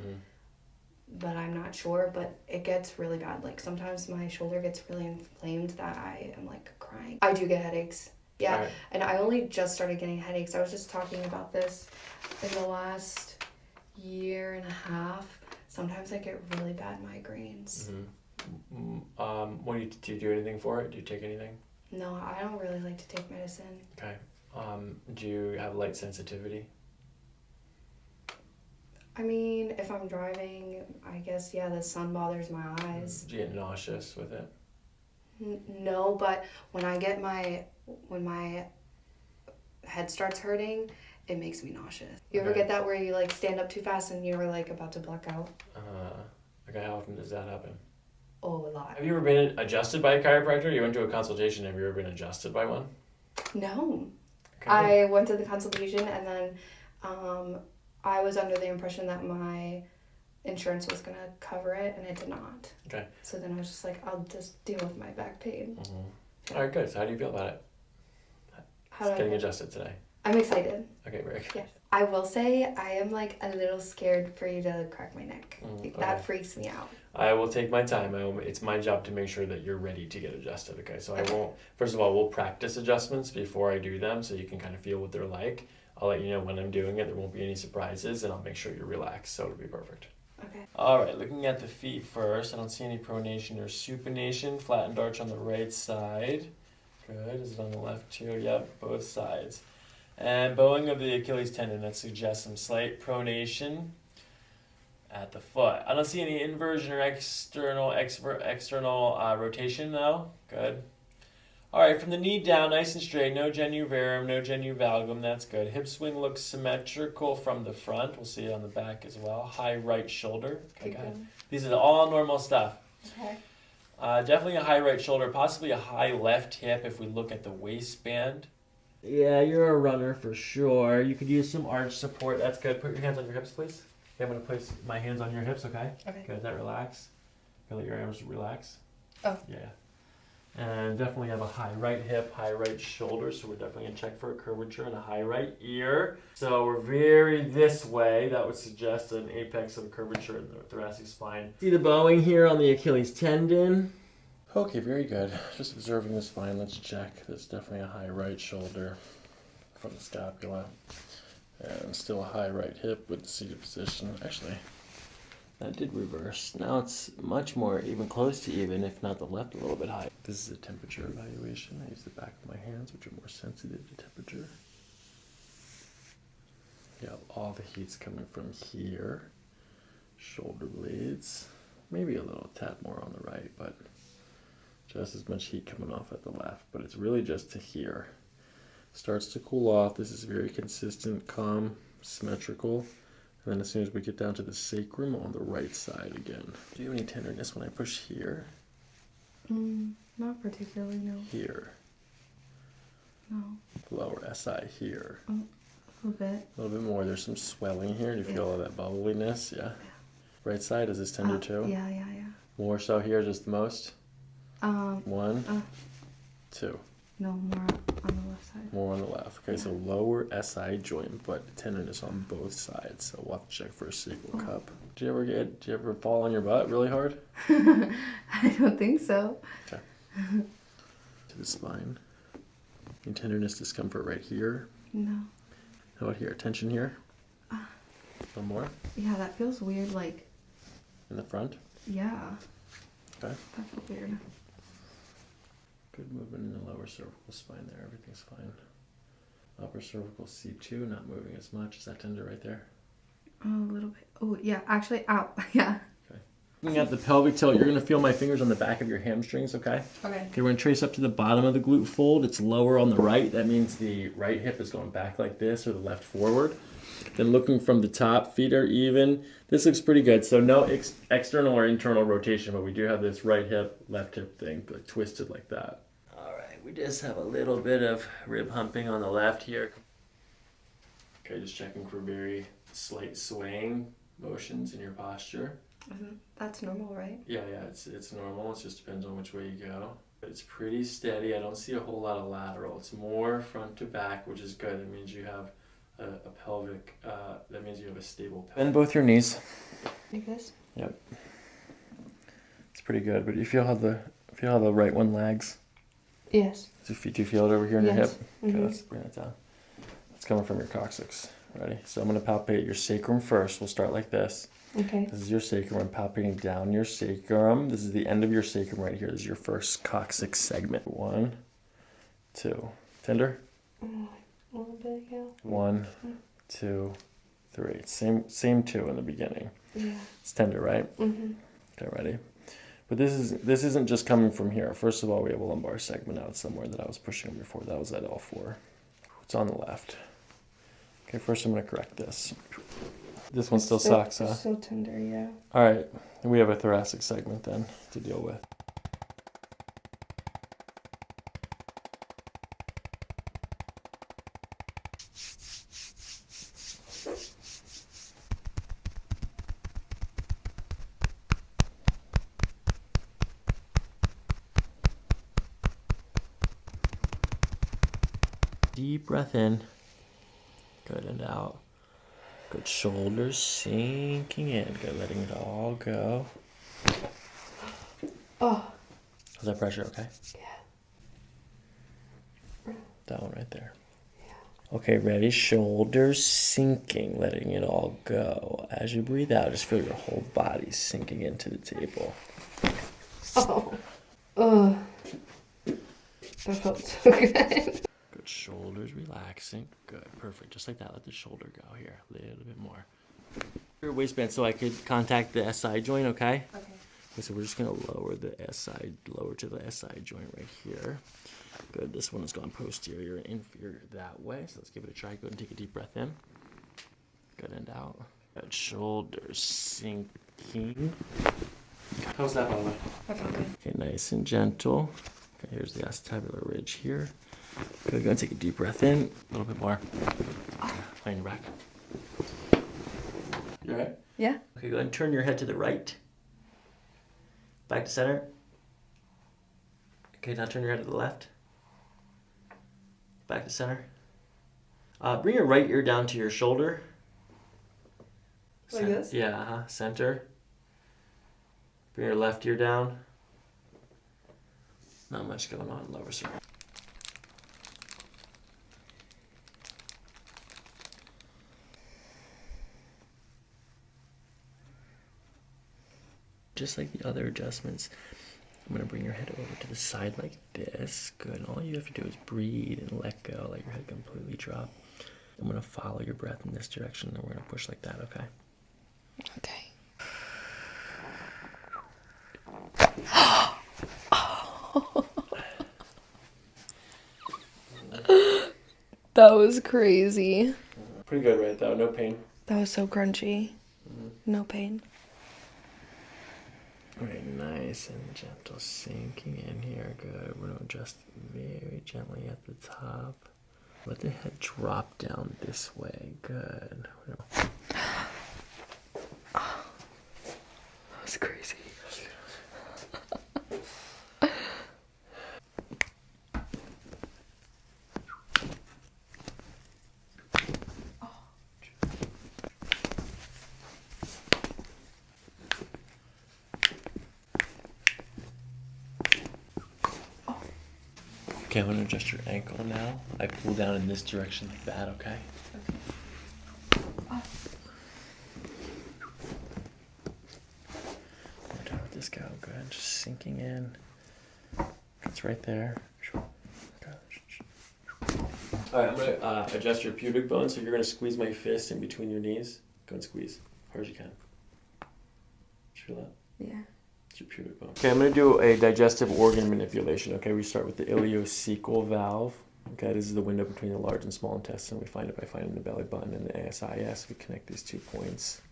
but I'm not sure, but it gets really bad. Like sometimes my shoulder gets really inflamed that I am like crying. I do get headaches. Yeah, right. And I only just started getting headaches. I was just talking about this in the last year and a half. Sometimes I get really bad migraines. Do you do anything for it? Do you take anything? No, I don't really like to take medicine. Okay. Do you have light sensitivity? I mean, if I'm driving, I guess, yeah, the sun bothers my eyes. Do you get nauseous with it? No, but when my head starts hurting, it makes me nauseous. You ever get that where you like stand up too fast and you're like about to black out? Okay, how often does that happen? Oh, a lot. Have you ever been adjusted by a chiropractor? You went to a consultation. Have you ever been adjusted by one? No. Okay. I went to the consultation and then I was under the impression that my insurance was going to cover it, and it did not. Okay. So then I was just like, I'll just deal with my back pain. All right, good. So how do you feel about it? Getting adjusted today. I'm excited. Okay, very good. Yes. I will say I am like a little scared for you to crack my neck. That freaks me out. I will take my time. It's my job to make sure that you're ready to get adjusted, okay? So I won't, first of all, we'll practice adjustments before I do them so you can kind of feel what they're like. I'll let you know when I'm doing it. There won't be any surprises, and I'll make sure you're relaxed, so it'll be perfect. Okay. All right, looking at the feet first. I don't see any pronation or supination. Flattened arch on the right side. Good. Is it on the left too? Yep, both sides. And bowing of the Achilles tendon. That suggests some slight pronation at the foot. I don't see any inversion or external rotation though. Good. All right, from the knee down, nice and straight. No genu varum, no genu valgum. That's good. Hip swing looks symmetrical from the front. We'll see it on the back as well. High right shoulder. Okay, good. These are all normal stuff. Okay. Definitely a high right shoulder, possibly a high left hip if we look at the waistband. Yeah, you're a runner for sure. You could use some arch support. That's good. Put your hands on your hips, please. Okay, I'm going to place my hands on your hips, okay? Okay. Good. That relax. Let your arms relax. Oh. Yeah. And definitely have a high right hip, high right shoulder, so we're definitely going to check for a curvature and a high right ear. So we're very this way. That would suggest an apex of curvature in the thoracic spine. See the bowing here on the Achilles tendon. Okay, very good. Just observing the spine. Let's check. There's definitely a high right shoulder from the scapula. And still a high right hip with the seated position. Actually, that did reverse. Now it's much more even, close to even, if not the left a little bit high. This is a temperature evaluation. I use the back of my hands, which are more sensitive to temperature. Yeah, all the heat's coming from here. Shoulder blades. Maybe a little tad more on the right, but just as much heat coming off at the left. But it's really just to here. Starts to cool off. This is very consistent, calm, symmetrical. And then as soon as we get down to the sacrum on the right side again. Do you have any tenderness when I push here? Not particularly, no. Here. No. Lower SI here. A little bit. A little bit more. There's some swelling here. Do you feel all that bubbliness? Yeah. Right side, is this tender too? Yeah. More so here, just the most? 1, 2. No, more on the left side. More on the left. Okay, so lower SI joint, but tenderness on both sides. So we'll have to check for a sacral cup. Do you ever fall on your butt really hard? I don't think so. Okay. To the spine. Any tenderness, discomfort right here? No. How about here? Tension here? A little more? Yeah, that feels weird, like... In the front? Yeah. Okay. That feels weird. Good movement in the lower cervical spine there. Everything's fine. Upper cervical C2, not moving as much. Is that tender right there? A little bit. Oh, yeah. Actually, ow. Yeah. Okay. Looking at the pelvic tilt, you're gonna feel my fingers on the back of your hamstrings, okay? Okay. Okay, we're gonna trace up to the bottom of the glute fold. It's lower on the right. That means the right hip is going back like this or the left forward. Then looking from the top, feet are even. This looks pretty good. So no external or internal rotation, but we do have this right hip, left hip thing like twisted like that. All right, we just have a little bit of rib humping on the left here. Okay, just checking for very slight swaying motions in your posture. That's normal, right? Yeah, it's normal. It just depends on which way you go. But it's pretty steady. I don't see a whole lot of lateral. It's more front to back, which is good. That means you have a pelvic, that means you have a stable pelvic. Bend both your knees. Like this? Yep. It's pretty good, but you feel how the right one lags? Yes. Do you feel it over here in your hip? Okay, Mm-hmm. let's bring it down. It's coming from your coccyx. Ready? So I'm going to palpate your sacrum first. We'll start like this. Okay. This is your sacrum. I'm palpating down your sacrum. This is the end of your sacrum right here. This is your first coccyx segment. 1, 2. Tender? A little bit, yeah. 1, 2, 3. Same 2 in the beginning. Yeah. It's tender, right? Mm-hmm. Okay, ready? But this isn't just coming from here. First of all, we have a lumbar segment out somewhere that I was pushing on before. That was at L4. It's on the left. Okay, first I'm going to correct this. This one still sucks, huh? So tender, yeah. All right, we have a thoracic segment then to deal with. Deep breath in. Good, and out. Good, shoulders sinking in. Good, letting it all go. Oh. How's that pressure, okay? Yeah. That one right there. Yeah. Okay, ready? Shoulders sinking, letting it all go. As you breathe out, just feel your whole body sinking into the table. Oh. Oh. That felt so good. Good, shoulders relaxing. Good, perfect. Just like that, let the shoulder go here. A little bit more. Your waistband so I could contact the SI joint, okay? Okay. So we're just gonna lower the SI, lower to the SI joint right here. Good, this one has gone posterior and inferior that way. So let's give it a try. Go ahead and take a deep breath in. Good, and out. Good, shoulders sinking. How's that, by the way? That felt good. Okay, nice and gentle. Okay, here's the acetabular ridge here. Good, go and take a deep breath in. A little bit more. Lay on your back. You all right? Yeah. Okay, go ahead and turn your head to the right. Back to center. Okay, now turn your head to the left. Back to center. Bring your right ear down to your shoulder. Like this? Yeah, center. Bring your left ear down. Not much going on, lower circle. Just like the other adjustments, I'm going to bring your head over to the side like this. Good. And all you have to do is breathe and let go, let your head completely drop. I'm going to follow your breath in this direction, and we're going to push like that, okay? Okay. That was crazy. Pretty good right though, no pain. That was so crunchy. No pain. Alright, nice and gentle, sinking in here. Good. We're going to adjust very gently at the top. Let the head drop down this way. Good. That was crazy. Okay, I'm going to adjust your ankle now. I pull down in this direction like that, okay? Where down let this go? Good. Just sinking in. It's right there. Alright, I'm going to adjust your pubic bone, so you're going to squeeze my fist in between your knees. Go and squeeze. As hard as you can. Did you feel that? Yeah. It's your pubic bone. Okay, I'm going to do a digestive organ manipulation. Okay, we start with the ileocecal valve. Okay, this is the window between the large and small intestine. We find it by finding the belly button and the ASIS. We connect these 2 points.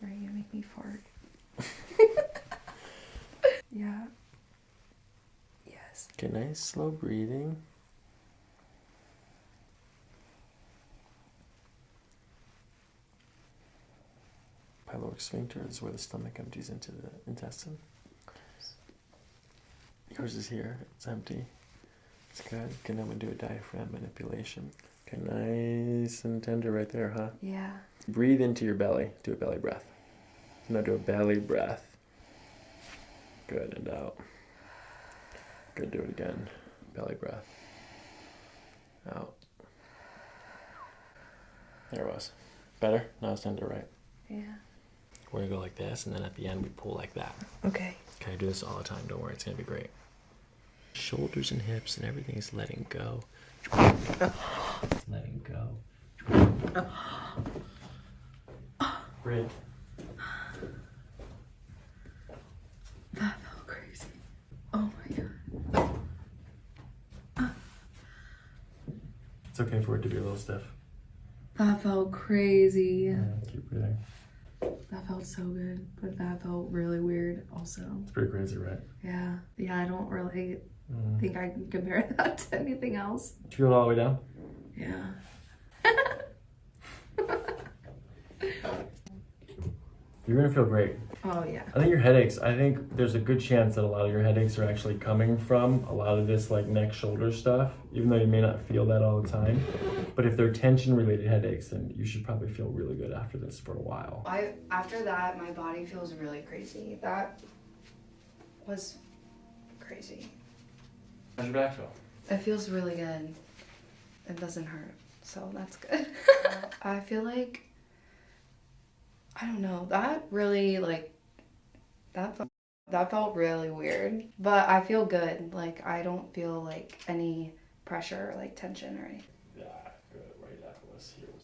Are you gonna make me fart? Yeah. Yes. Okay, nice slow breathing. Pyloric sphincter is where the stomach empties into the intestine. Yours is here. It's empty. It's good. Okay, now I'm going to do a diaphragm manipulation. Okay, nice and tender right there, huh? Yeah. Breathe into your belly. Do a belly breath. Now do a belly breath. Good, and out. Good, do it again. Belly breath. Out. There it was. Better? Now it's tender, right? Yeah. We're going to go like this, and then at the end we pull like that. Okay. Okay, I do this all the time. Don't worry, it's going to be great. Shoulders and hips and everything is letting go. Letting go. Brent. That felt crazy. Oh my god. It's okay for it to be a little stiff. That felt crazy. Keep breathing. That felt so good, but that felt really weird also. It's pretty crazy, right? Yeah. Yeah, I don't really think I can compare that to anything else. Feel it all the way down? Yeah. You're going to feel great. Oh yeah. I think your headaches, I think there's a good chance that a lot of your headaches are actually coming from a lot of this like neck shoulder stuff, even though you may not feel that all the time. But if they're tension related headaches, then you should probably feel really good after this for a while. After that, my body feels really crazy. That was crazy. How's your back feel? It feels really good. It doesn't hurt, so that's good. I feel like, I don't know, that really like, that felt really weird. But I feel good. Like, I don't feel like any pressure or like tension or anything. Yeah, good. Right after this here was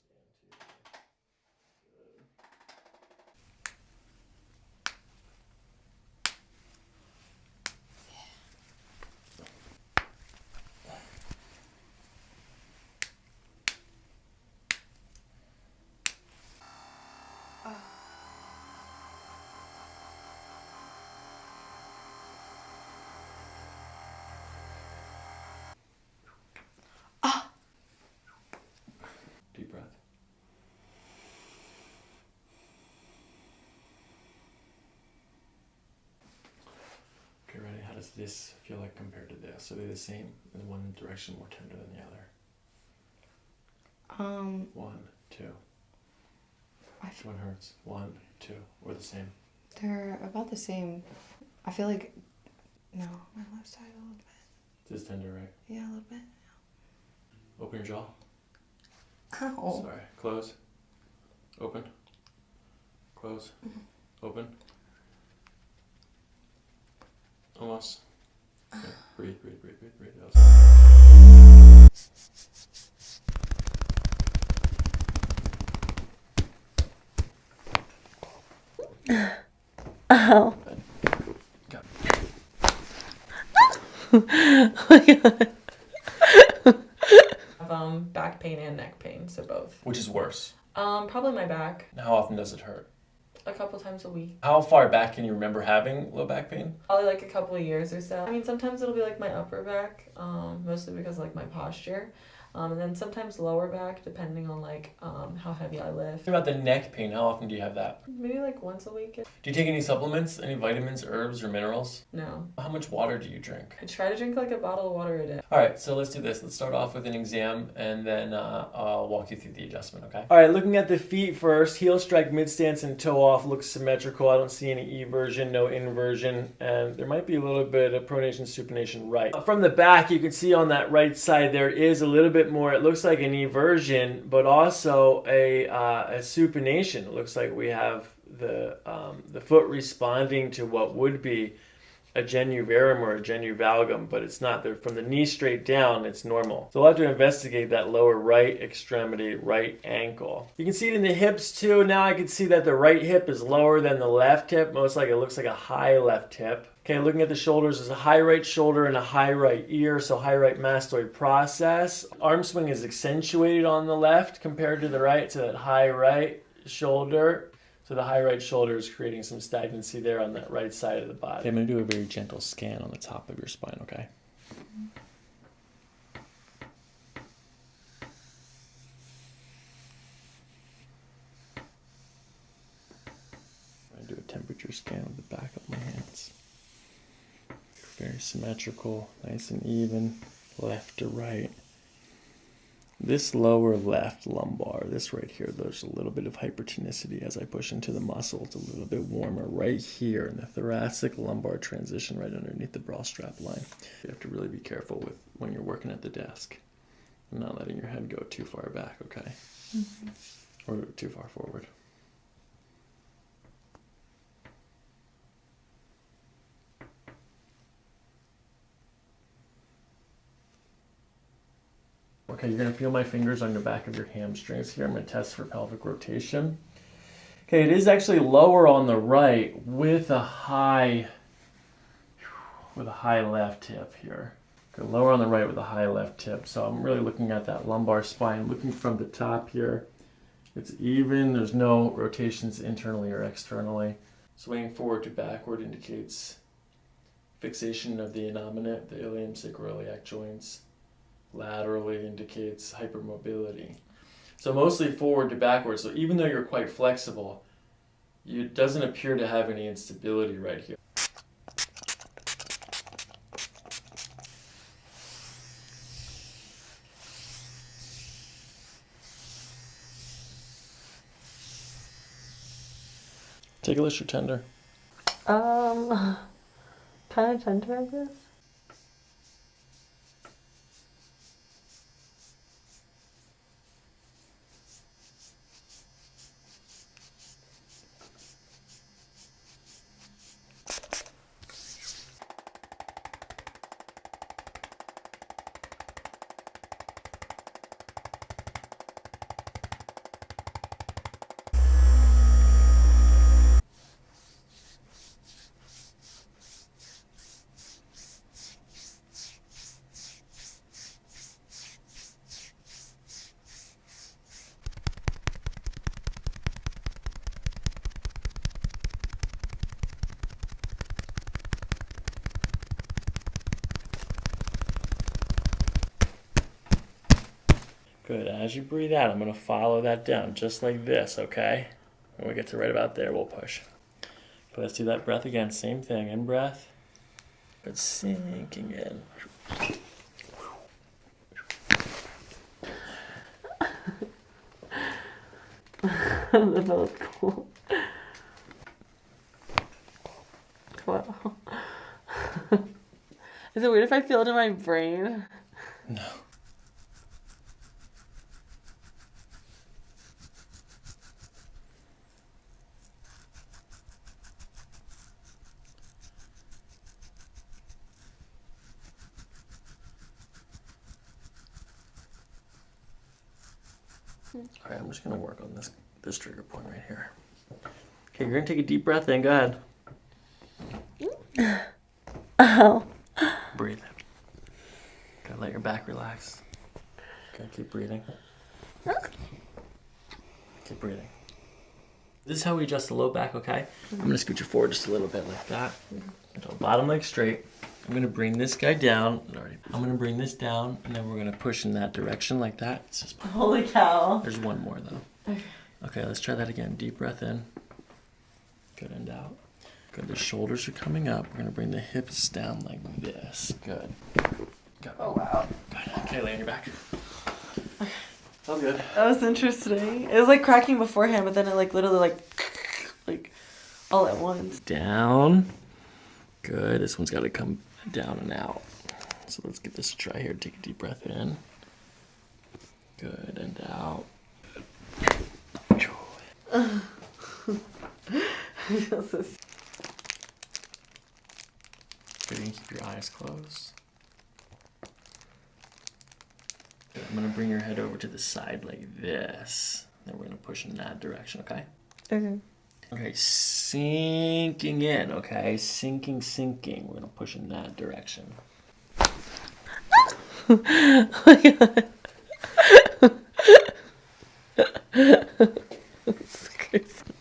deep breath. Okay, ready? How does this feel like compared to this? Are they the same? In one direction more tender than the other? 1, 2. Which one hurts? 1, 2. Or the same? They're about the same. I feel like, no, my left side a little bit. This tender, right? Yeah, a little bit. Open your jaw. Ow. Sorry. Close. Open. Close. Open. Almost. Okay. Breathe, breathe, breathe, breathe, breathe. That was Ow. Got Oh my god. Back pain and neck pain, so both. Which is worse? Probably my back. How often does it hurt? A couple times a week. How far back can you remember having low back pain? Probably like a couple of years or so. I mean, sometimes it'll be like my upper back, mostly because of like my posture. And then sometimes lower back, depending on like how heavy I lift. What about the neck pain? How often do you have that? Maybe like once a week. Do you take any supplements, any vitamins, herbs, or minerals? No. How much water do you drink? I try to drink like a bottle of water a day. All right, so let's do this. Let's start off with an exam, and then I'll walk you through the adjustment, okay? All right, looking at the feet first. Heel strike, mid stance, and toe off looks symmetrical. I don't see any eversion, no inversion, and there might be a little bit of pronation, supination right. From the back, you can see on that right side there is a little bit more. It looks like an eversion, but also a supination. It looks like we have the foot responding to what would be a genu varum or a genu valgum, but it's not. They're from the knee straight down, it's normal. So we'll have to investigate that lower right extremity, right ankle. You can see it in the hips too. Now I can see that the right hip is lower than the left hip. Most likely it looks like a high left hip. Okay, looking at the shoulders, there's a high right shoulder and a high right ear, so high right mastoid process. Arm swing is accentuated on the left compared to the right, so that high right shoulder. So the high right shoulder is creating some stagnancy there on that right side of the body. Okay, I'm going to do a very gentle scan on the top of your spine, okay? I'm going to do a temperature scan of the back of my hands. Very symmetrical, nice and even, left to right. This lower left lumbar, this right here, there's a little bit of hypertonicity as I push into the muscle. It's a little bit warmer right here in the thoracic lumbar transition right underneath the bra strap line. You have to really be careful with when you're working at the desk and not letting your head go too far back, okay? Mm-hmm. Or too far forward. Okay, you're going to feel my fingers on the back of your hamstrings here. I'm going to test for pelvic rotation. Okay, it is actually lower on the right with a high left hip here. Okay, lower on the right with a high left hip. So I'm really looking at that lumbar spine, looking from the top here. It's even, there's no rotations internally or externally. Swaying forward to backward indicates fixation of the innominate, the ilium sacroiliac joints. Laterally indicates hypermobility. So mostly forward to backward. So even though you're quite flexible, it doesn't appear to have any instability right here. Ticklish or tender? Kind of tender, I guess. Good. As you breathe out, I'm going to follow that down just like this, okay? When we get to right about there, we'll push. Okay, let's do that breath again. Same thing. In breath. But sinking in. That was cool. Wow. Is it weird if I feel it in my brain? No. All right, I'm just going to work on this trigger point right here. Okay, you're going to take a deep breath in. Go ahead. Oh. Breathe. Okay, let your back relax. Okay, keep breathing. Keep breathing. This is how we adjust the low back, okay? I'm going to scoot you forward just a little bit like that. Bottom leg straight. I'm going to bring this guy down. I'm going to bring this down, and then we're going to push in that direction like that. It's just Holy cow. There's one more, though. Okay. Okay, let's try that again. Deep breath in. Good, and out. Good, the shoulders are coming up. We're going to bring the hips down like this. Good. Good. Oh, wow. Good. Okay, lay on your back. Okay. All good. That was interesting. It was like cracking beforehand, but then it like literally like all at once. Down. Good. This one's got to come down and out. So let's give this a try here. Take a deep breath in. Good, and out. eyes closed. Good. I'm gonna bring your head over to the side like this. Then we're gonna push in that direction, okay? Okay. Okay, sinking in, okay? Sinking. We're gonna push in that direction. Oh my god.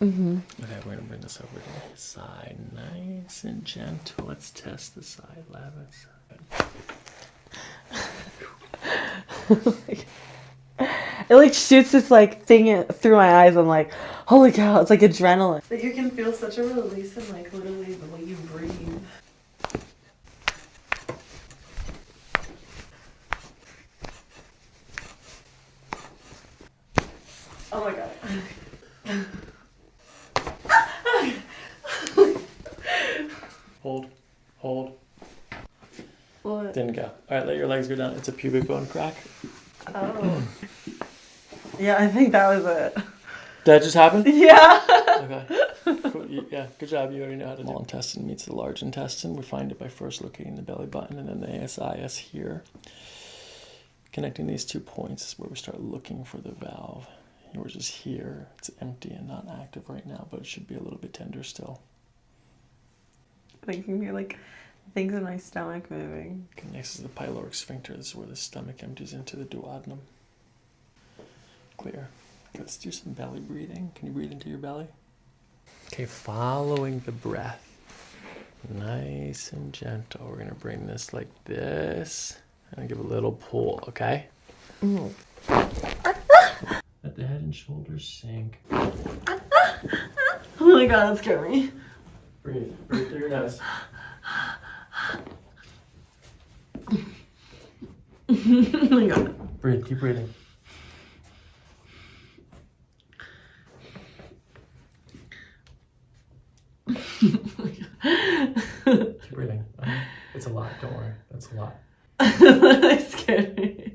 Okay, we're gonna bring this over to the side, nice and gentle. Let's test the side, Lavis. It like shoots this like thing through my eyes. I'm like, holy cow, it's like adrenaline. Like you can feel such a release in like literally the way you breathe. Oh my god. Hold. What? Didn't go. All right, let your legs go down. It's a pubic bone crack. Oh. Yeah, I think that was it. Did that just happen? Yeah. Okay. Cool. Yeah, good job. You already know how to do it. Small intestine meets the large intestine. We find it by first locating the belly button and then the ASIS here. Connecting these 2 points is where we start looking for the valve. Yours is here. It's empty and not active right now, but it should be a little bit tender still. I think you can hear like things in my stomach moving. Okay, next is the pyloric sphincter. This is where the stomach empties into the duodenum. Clear. Let's do some belly breathing. Can you breathe into your belly? Okay, following the breath. Nice and gentle. We're gonna bring this like this and give a little pull, okay? Mm. Let the head and shoulders sink. Oh my god, that scared me. Breathe through your nose. Oh my god. Breathe, keep breathing. Keep breathing. It's a lot, don't worry. That's a lot. That scared me.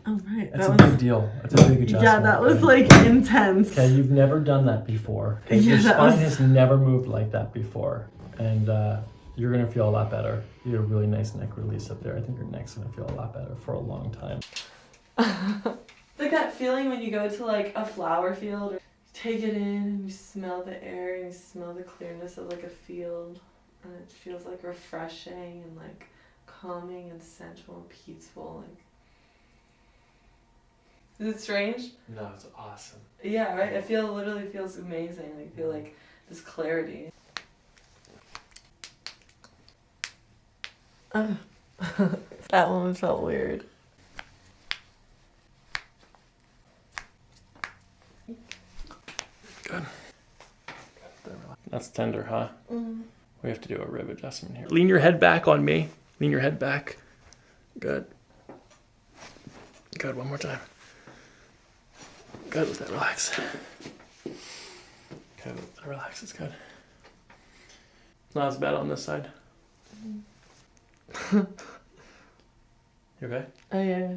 Oh right. That's a big deal. That's a big adjustment. Yeah, that was like intense. Okay, you've never done that before. Okay? Yeah, Your that spine was- has never moved like that before. And you're gonna feel a lot better. You had a really nice neck release up there. I think your neck's gonna feel a lot better for a long time. It's like that feeling when you go to like a flower field, or you take it in and you smell the air and you smell the clearness of like a field, and it feels like refreshing and like calming and sensual and peaceful. Like, is it strange? No, it's awesome. Yeah, right. It literally feels amazing. Like, I feel like this clarity. That one felt weird. Good. That's tender, huh? Mm. We have to do a rib adjustment here. Lean your head back on me. Lean your head back. Good. Good, one more time. Good, let that relax. Okay, let that relax, it's good. It's not as bad on this side. You okay? Oh yeah.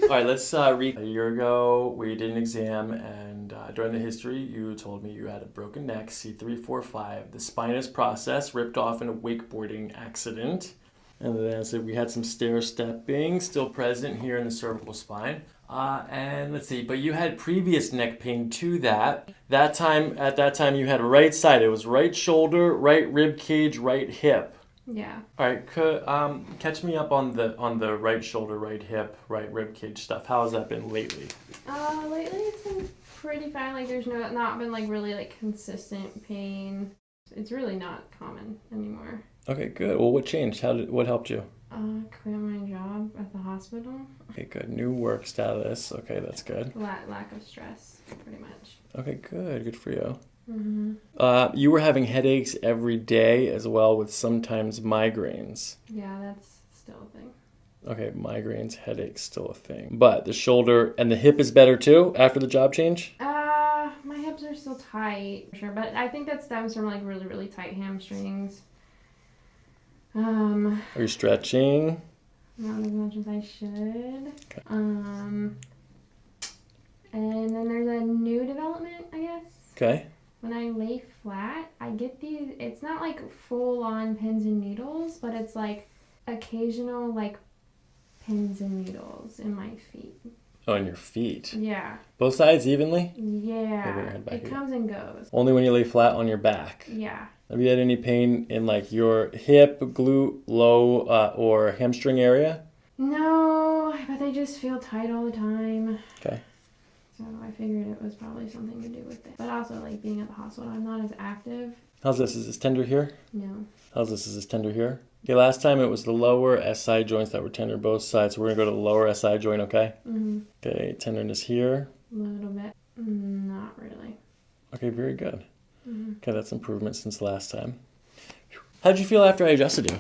All right, let's read. A year ago, we did an exam and During the history, you told me you had a broken neck, C345. The spinous process ripped off in a wakeboarding accident. And then I said we had some stair stepping still present here in the cervical spine. And let's see, but you had previous neck pain to that. At that time you had a right side. It was right shoulder, right rib cage, right hip. Yeah. All right, catch me up on the right shoulder, right hip, right rib cage stuff. How has that been lately? Lately it's been pretty fine. Like there's not been like really like consistent pain. It's really not common anymore. Okay, good. Well, what changed? What helped you? Quit my job at the hospital. Okay, good. New work status. Okay, that's good. Lack of stress, pretty much. Okay, good. Good for you. Mm-hmm. You were having headaches every day as well with sometimes migraines. Yeah, that's still a thing. Okay, migraines, headaches, still a thing. But the shoulder and the hip is better too after the job change? My hips are still tight, for sure, but I think that stems from like really, really tight hamstrings. Are you stretching? Not as much as I should. Okay. And then there's a new development, I guess. Okay. When I lay flat, I get these, it's not like full on pins and needles, but it's like occasional like pins and needles in my feet. Oh, in your feet? Yeah. Both sides evenly? Yeah. It comes and goes. Only when you lay flat on your back? Yeah. Have you had any pain in like your hip, glute, low, or hamstring area? No, but they just feel tight all the time. Okay. So I figured it was probably something to do with it. But also like being at the hospital, I'm not as active. How's this? Is this tender here? No. How's this? Is this tender here? Okay, last time it was the lower SI joints that were tender both sides. So we're going to go to the lower SI joint, okay? Mm-hmm. Okay, tenderness here. A little bit. Not really. Okay, very good. Mm-hmm. Okay, that's improvement since last time. How'd you feel after I adjusted you?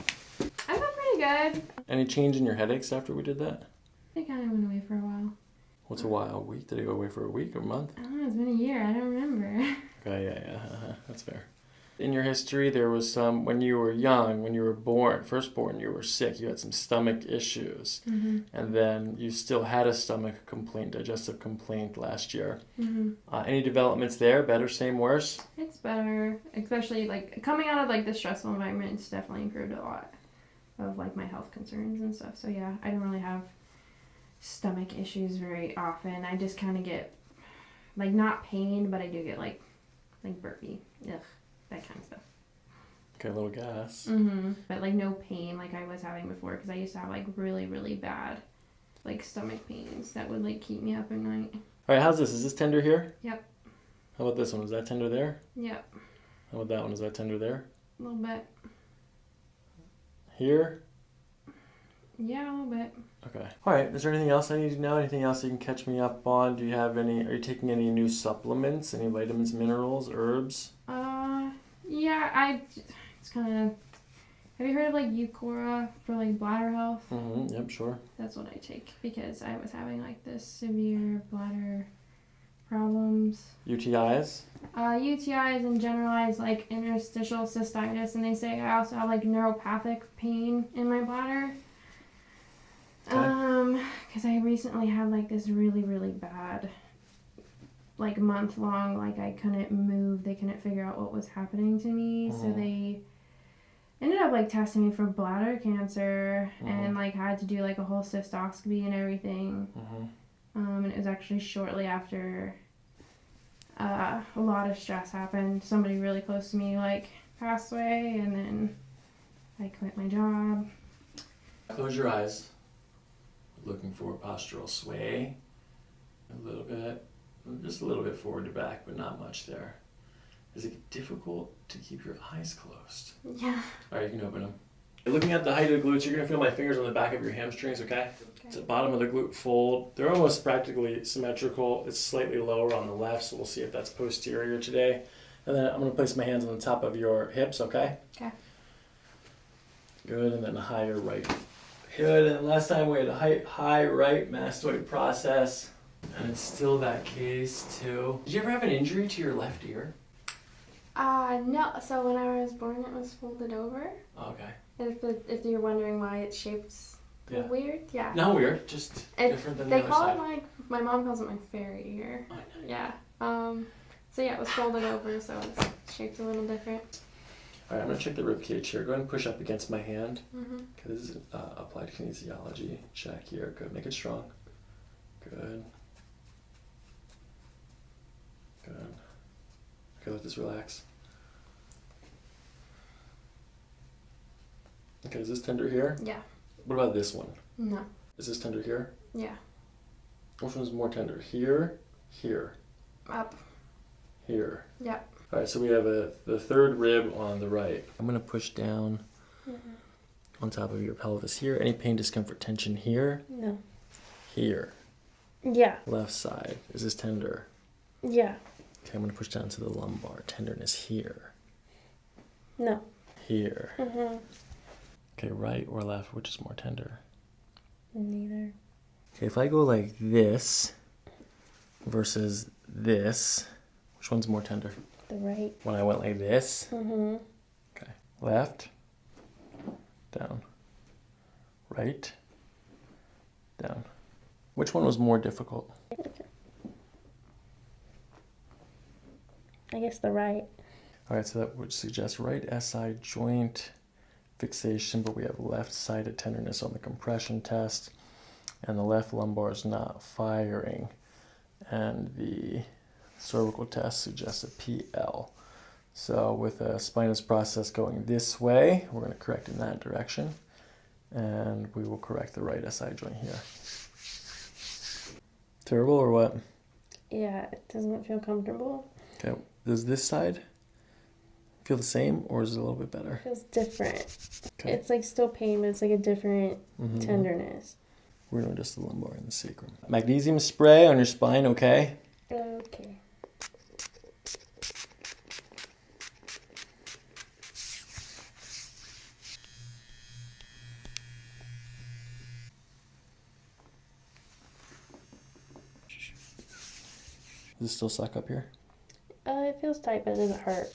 I felt pretty good. Any change in your headaches after we did that? They kind of went away for a while. What's a while? A week? Did it go away for a week or a month? I don't know, it's been a year. I don't remember. Okay, yeah. That's fair. In your history, there was some, when you were young, when you were first born, you were sick. You had some stomach issues. Mm-hmm. And then you still had a stomach complaint, digestive complaint last year. Mm-hmm. Any developments there? Better, same, worse? It's better. Especially like coming out of like the stressful environment, it's definitely improved a lot of like my health concerns and stuff. So yeah, I don't really have stomach issues very often. I just kind of get like not pain, but I do get like burpy. Ugh. That kind of stuff. Okay, a little gas. Mm-hmm. But like no pain like I was having before because I used to have like really, really bad like stomach pains that would like keep me up at night. All right, how's this? Is this tender here? Yep. How about this one? Is that tender there? Yep. How about that one? Is that tender there? A little bit. Here? Yeah, a little bit. Okay. All right. Is there anything else I need to know? Anything else you can catch me up on? Are you taking any new supplements? Any vitamins, minerals, herbs? Yeah, it's kind of, have you heard of like Eucora for like bladder health? Mm-hmm. Yep, sure. That's what I take because I was having like this severe bladder problems. UTIs? UTIs and generalized like interstitial cystitis, and they say I also have like neuropathic pain in my bladder. Okay. Because I recently had like this really, really bad like month long, like I couldn't move. They couldn't figure out what was happening to me. So they ended up like testing me for bladder cancer and like had to do like a whole cystoscopy and everything. And it was actually shortly after a lot of stress happened. Somebody really close to me like passed away, and then I quit my job. Close your eyes. Looking for postural sway. A little bit. Just a little bit forward to back, but not much there. Is it difficult to keep your eyes closed? Yeah. All right, you can open them. Looking at the height of the glutes, you're going to feel my fingers on the back of your hamstrings, okay? It's the bottom of the glute fold. They're almost practically symmetrical. It's slightly lower on the left, so we'll see if that's posterior today. And then I'm going to place my hands on the top of your hips, okay? Okay. Good, and then a higher right. Good, and last time we had a high right mastoid process. And it's still that case too. Did you ever have an injury to your left ear? No. So when I was born, it was folded over. Okay. If you're wondering why it's shaped weird, yeah. Not weird, just different than the other side. They call it my mom calls it my fairy ear. Oh, nice. Yeah. So yeah, it was folded over, so it's shaped a little different. All right, I'm gonna check the rib cage here. Go ahead and push up against my hand. Mm-hmm. Okay, this is applied kinesiology. Check here. Good. Make it strong. Good. Good. Okay, let this relax. Okay, is this tender here? Yeah. What about this one? No. Is this tender here? Yeah. Which one's more tender? Here, here, Up. here. Yep. All right, so we have the third rib on the right. I'm gonna push down on top of your pelvis here. Any pain, discomfort, tension here? No. Here. Yeah. Left side. Is this tender? Yeah. Okay, I'm gonna push down to the lumbar. Tenderness here. No. Here. Mm-hmm. Okay, right or left, which is more tender? Neither. Okay, if I go like this versus this, which one's more tender? The right. When I went like this? Mm-hmm. Okay. Left, down, right, down. Which one was more difficult? I guess the right. All right, so that would suggest right SI joint fixation, but we have left-sided tenderness on the compression test, and the left lumbar is not firing, and the cervical test suggests a PL. So with a spinous process going this way, we're going to correct in that direction, and we will correct the right SI joint here. Terrible or what? Yeah, it doesn't feel comfortable. Okay, does this side feel the same, or is it a little bit better? It feels different. Okay. It's like still pain, but it's like a different tenderness. We're going to adjust the lumbar and the sacrum. Magnesium spray on your spine, okay? Okay. Does it still suck up here? It feels tight, but it doesn't hurt.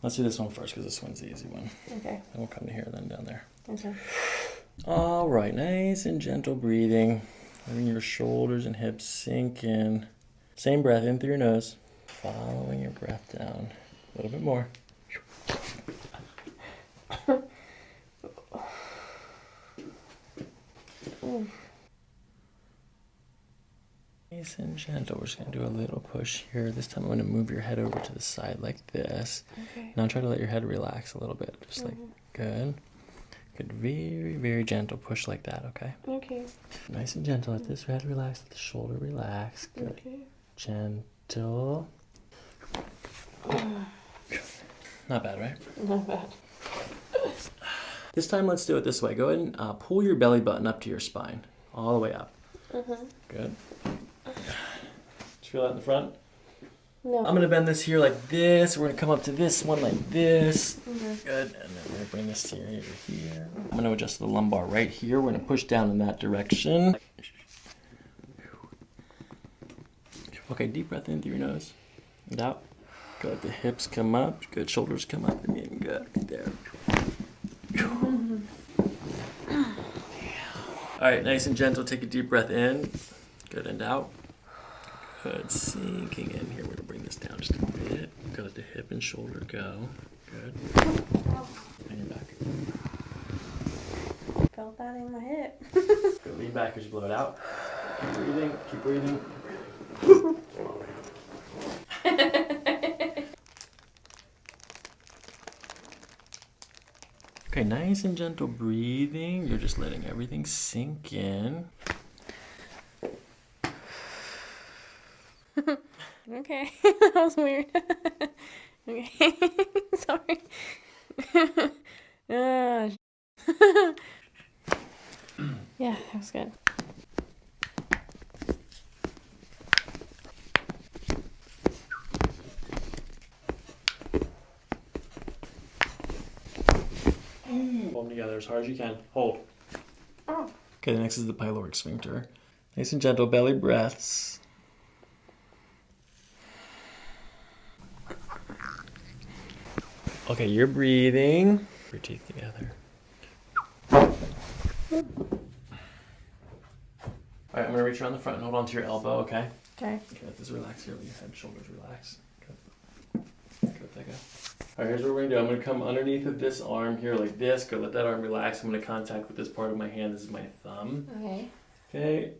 Let's do this one first because this one's the easy one. Okay. Then we'll come to here, then down there. Okay. All right, nice and gentle breathing. Letting your shoulders and hips sink in. Same breath in through your nose. Following your breath down. A little bit more. Nice and gentle. We're just going to do a little push here. This time I'm going to move your head over to the side like this. Okay. Now try to let your head relax a little bit. Just like, good. Good, very, very gentle push like that, okay? Okay. Nice and gentle. Let this head relax, let the shoulder relax. Good. Okay. Gentle. Not bad, right? Not bad. This time let's do it this way. Go ahead and pull your belly button up to your spine. All the way up. Good. Did you feel that in the front? No. I'm going to bend this here like this. We're going to come up to this one like this. Okay. Good. And then we're going to bring this to here. I'm going to adjust the lumbar right here. We're going to push down in that direction. Okay, deep breath in through your nose and out. Good. The hips come up. Good. Shoulders come up and in. Good. There. All right, nice and gentle. Take a deep breath in. Good, and out. Good, sinking in here. We're gonna bring this down just a bit. Good, let the hip and shoulder go. Good. And your back. Felt that in my hip. Good, lean back as you blow it out. Keep breathing, keep breathing. Okay, nice and gentle breathing. You're just letting everything sink in. Okay, that was weird. Okay, sorry. Yeah, that was good. Pull them together as hard as you can. Hold. Oh. Okay, the next is the pyloric sphincter. Nice and gentle belly breaths. Okay, you're breathing. Your teeth together. All right, I'm gonna reach around the front and hold on to your elbow, okay? Okay. Okay, let this relax here. Let your head, shoulders relax. Good. Good, take it. All right, here's what we're gonna do. I'm gonna come underneath of this arm here like this. Go, let that arm relax. I'm gonna contact with this part of my hand. This is my thumb. Okay. Okay.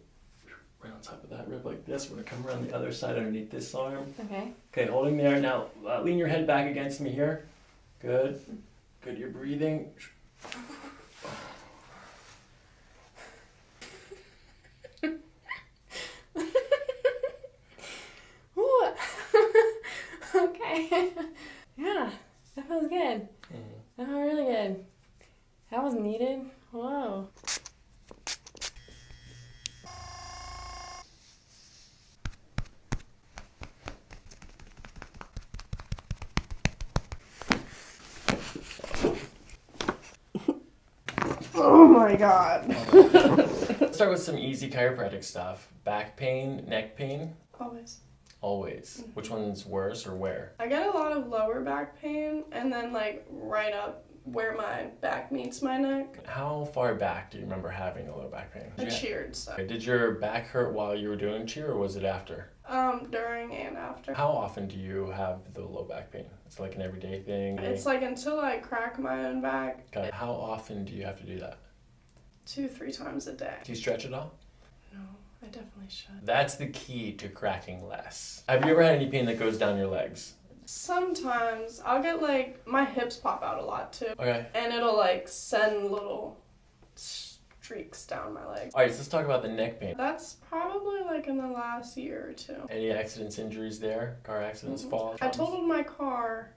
Right on top of that rib like this. We're gonna come around the other side underneath this arm. Okay. Okay, holding there. Now lean your head back against me here. Good. Good, you're breathing. Okay. Yeah, that feels good. That felt really good. That was needed. Whoa. Oh my god. Let's start with some easy chiropractic stuff. Back pain, neck pain. Always. Always. Which one's worse or where? I get a lot of lower back pain and then like right up where my back meets my neck. How far back do you remember having a low back pain? I cheered, so. Did your back hurt while you were doing cheer or was it after? During and after. How often do you have the low back pain? It's like an everyday thing? It's like until I crack my own back. Okay. How often do you have to do that? 2-3 times a day. Do you stretch at all? No, I definitely should. That's the key to cracking less. Have you ever had any pain that goes down your legs? Sometimes I'll get like, my hips pop out a lot too. Okay. And it'll like send little streaks down my leg. Alright, so let's talk about the neck pain. That's probably like in the last year or two. Any accidents, injuries there? Car accidents, falls? I totaled my car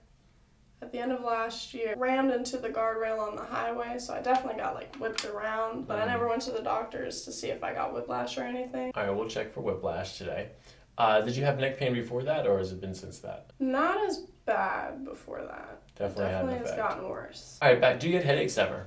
at the end of last year, rammed into the guardrail on the highway, so I definitely got like whipped around, but I never went to the doctors to see if I got whiplash or anything. Alright, we'll check for whiplash today. Did you have neck pain before that or has it been since that? Not as bad before that. Definitely has gotten worse. Alright, back. Do you get headaches ever?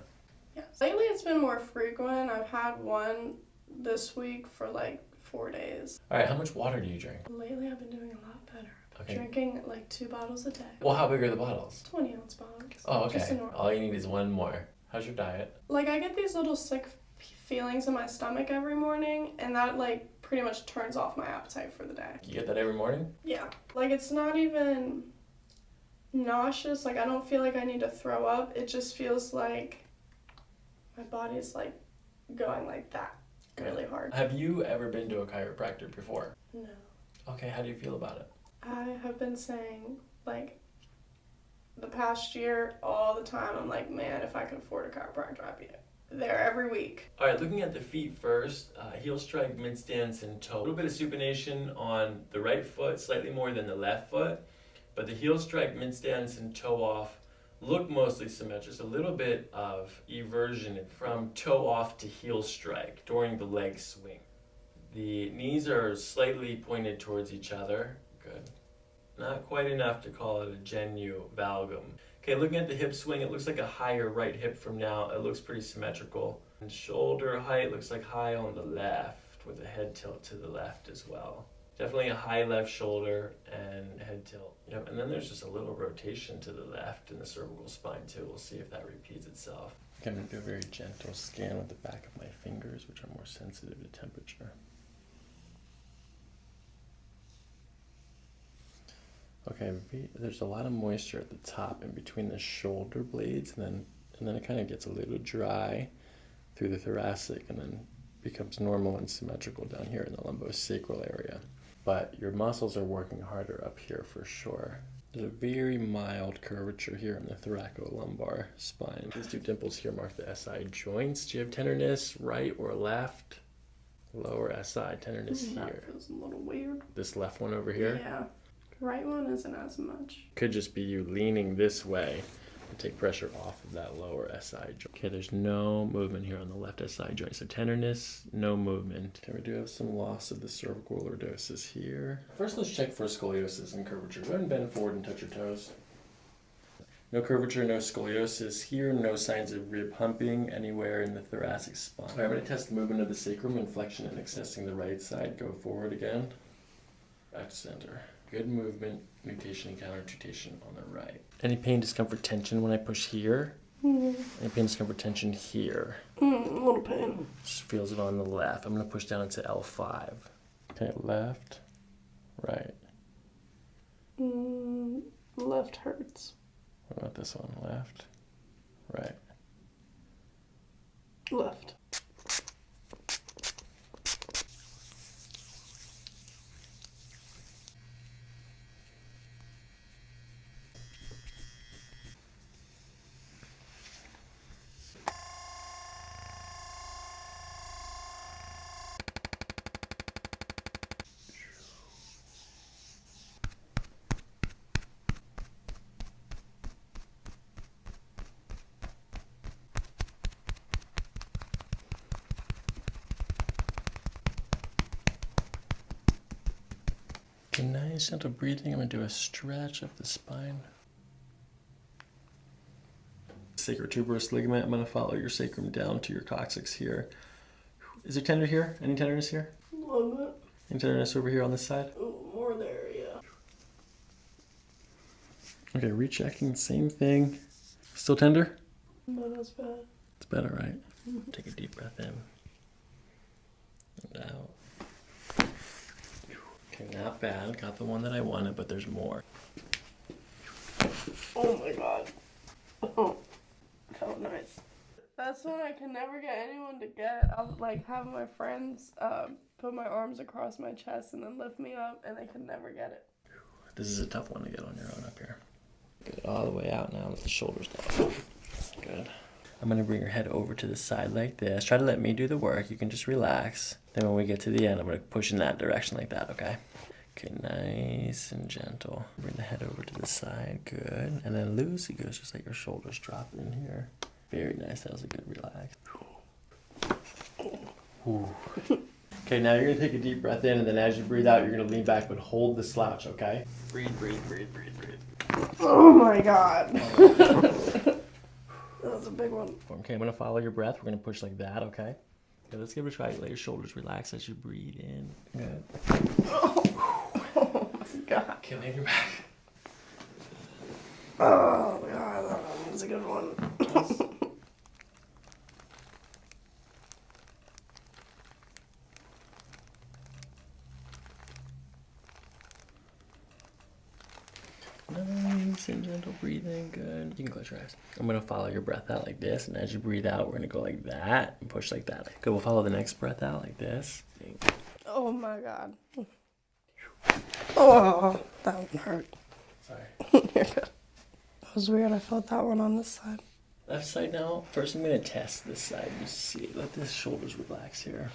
Yes. Lately it's been more frequent. I've had one this week for like 4 days. Alright, how much water do you drink? Lately I've been doing a lot better. Okay. Drinking like 2 bottles a day. Well, how big are the bottles? 20-ounce bottles. Oh, okay. Just a normal. All you need is one more. How's your diet? Like I get these little sick feelings in my stomach every morning, and that like pretty much turns off my appetite for the day. You get that every morning? Yeah. Like it's not even nauseous, like I don't feel like I need to throw up. It just feels like my body's like going like that really hard. Have you ever been to a chiropractor before? No. Okay, how do you feel about it? I have been saying like the past year all the time, I'm like, man, if I could afford a chiropractor, I'd be there every week. All right, looking at the feet first, heel strike, mid stance, and toe. A little bit of supination on the right foot, slightly more than the left foot, but the heel strike, mid stance, and toe off look mostly symmetric. Just a little bit of eversion from toe off to heel strike during the leg swing. The knees are slightly pointed towards each other. Good. Not quite enough to call it a genu valgum. Okay, looking at the hip swing, it looks like a higher right hip from now. It looks pretty symmetrical. And shoulder height looks like high on the left with a head tilt to the left as well. Definitely a high left shoulder and head tilt. Yep, and then there's just a little rotation to the left in the cervical spine too. We'll see if that repeats itself. Okay, I'm going to do a very gentle scan with the back of my fingers, which are more sensitive to temperature. Okay, there's a lot of moisture at the top in between the shoulder blades, and then it kind of gets a little dry through the thoracic, and then becomes normal and symmetrical down here in the lumbosacral area. But your muscles are working harder up here for sure. There's a very mild curvature here in the thoracolumbar spine. These 2 dimples here mark the SI joints. Do you have tenderness right or left? Lower SI, tenderness here. That feels a little weird. This left one over here? Yeah. Right one isn't as much. Could just be you leaning this way to take pressure off of that lower SI joint. Okay, there's no movement here on the left SI joint. So tenderness, no movement. Okay, we do have some loss of the cervical lordosis here. First, let's check for scoliosis and curvature. Go ahead and bend forward and touch your toes. No curvature, no scoliosis here, no signs of rib humping anywhere in the thoracic spine. All right, I'm going to test the movement of the sacrum, inflection and accessing the right side. Go forward again. Back to center. Good movement, nutation and counter-nutation on the right. Any pain, discomfort, tension when I push here? Any pain, discomfort, tension here? A little pain. Just feels it on the left. I'm going to push down into L5. Okay, left, right. Left hurts. What about this one? Left, right. Left. Okay, nice gentle breathing. I'm going to do a stretch of the spine. Sacrotuberous ligament. I'm going to follow your sacrum down to your coccyx here. Is there tender here? Any tenderness here? A little bit. Any tenderness over here on this side? More there, yeah. Okay, rechecking, same thing. Still tender? Not as bad. It's better, right? Take a deep breath in and out. Okay, not bad. Got the one that I wanted, but there's more. Oh my god. Oh, felt nice. That's one I can never get anyone to get. I would like have my friends put my arms across my chest and then lift me up, and they can never get it. This is a tough one to get on your own up here. Good, all the way out now. Let the shoulders down. Good. I'm going to bring your head over to the side like this. Try to let me do the work. You can just relax. Then when we get to the end, I'm going to push in that direction like that, okay? Okay, nice and gentle. Bring the head over to the side. Good. And then loosey goes, just let your shoulders drop in here. Very nice. That was a good relax. Ooh. Okay, now you're going to take a deep breath in, and then as you breathe out, you're going to lean back, but hold the slouch, okay? Breathe, breathe, breathe, breathe, breathe. Oh my god. That was a big one. Okay, I'm going to follow your breath. We're going to push like that, okay? Okay, let's give it a try. Let your shoulders relax as you breathe in. Good. Oh my god. Okay, lay on your back. Oh god, that was a good one. Nice and gentle breathing. Good. You can close your eyes. I'm going to follow your breath out like this, and as you breathe out, we're going to go like that and push like that. Good. We'll follow the next breath out like this. Oh my god. Oh, that one hurt. Sorry. You're good. That was weird. I felt that one on this side. Left side now. First, I'm going to test this side. You see, let the shoulders relax here.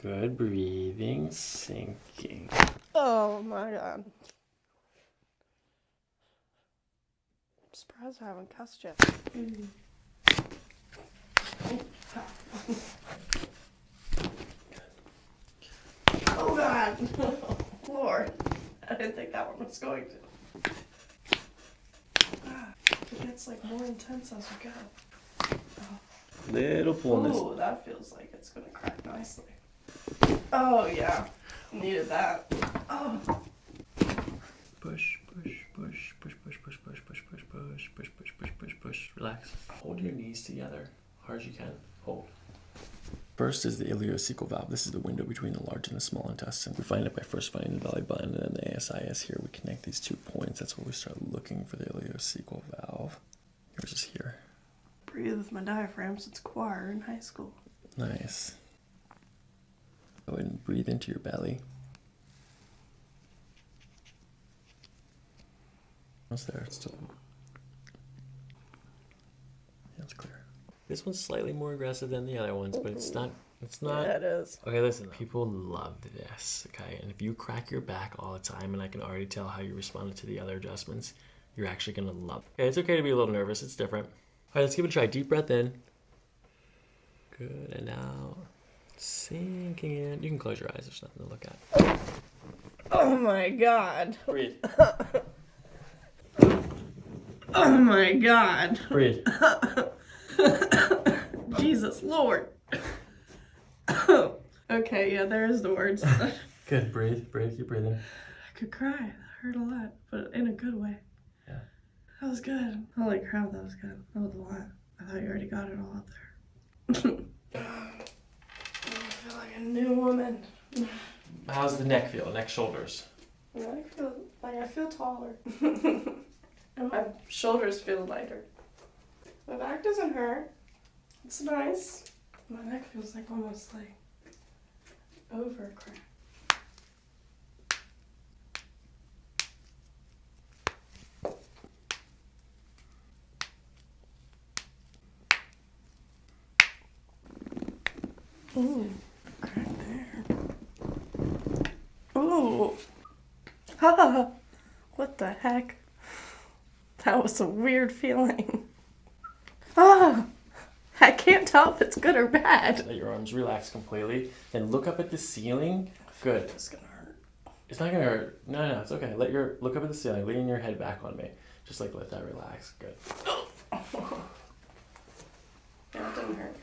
Good. Breathing, sinking. Oh my god. I'm surprised I haven't cussed yet. Oh god. Lord. I didn't think that one was going to. It gets like more intense as we go. Little pullness. Oh, that feels like it's gonna crack nicely. Oh yeah. Needed that. Oh. Push, push, push, push, push, push, push, push, push, push, push, push, push, push, push. Relax. Hold your knees together hard as you can. Hold. First is the ileocecal valve. This is the window between the large and the small intestine. We find it by first finding the belly button, and then the ASIS here. We connect these 2 points. That's where we start looking for the ileocecal valve. Yours is here. Breathe with my diaphragm since choir in high school. Nice. Go ahead and breathe into your belly. What's there? It's still. Yeah, it's clear. This one's slightly more aggressive than the other ones, but it's not. Yeah, it is. Okay, listen. People love this. Okay, and if you crack your back all the time, and I can already tell how you responded to the other adjustments, you're actually gonna love it. Okay, it's okay to be a little nervous. It's different. All right, let's give it a try. Deep breath in. Good, and out. Sinking in. You can close your eyes. There's nothing to look at. Oh my god. Breathe. Oh my God. Breathe. Jesus Lord. Okay, yeah, there's the words. Good, breathe, keep breathing. I could cry. That hurt a lot, but in a good way. Yeah. That was good. Holy crap, that was good. That was a lot. I thought you already got it all up there. I feel like a new woman. How's the neck feel? Neck, shoulders? I feel taller. And my shoulders feel lighter. My back doesn't hurt. It's nice. My neck feels like almost like over crack. Ooh, crack there. Ooh. Ha! What the heck? That was a weird feeling. Ah! I can't tell if it's good or bad. Let your arms relax completely. Then look up at the ceiling. Good. It's gonna hurt. It's not gonna hurt. No, it's okay. Look up at the ceiling. Lean your head back on me. Just like let that relax. Good. Yeah, it didn't hurt.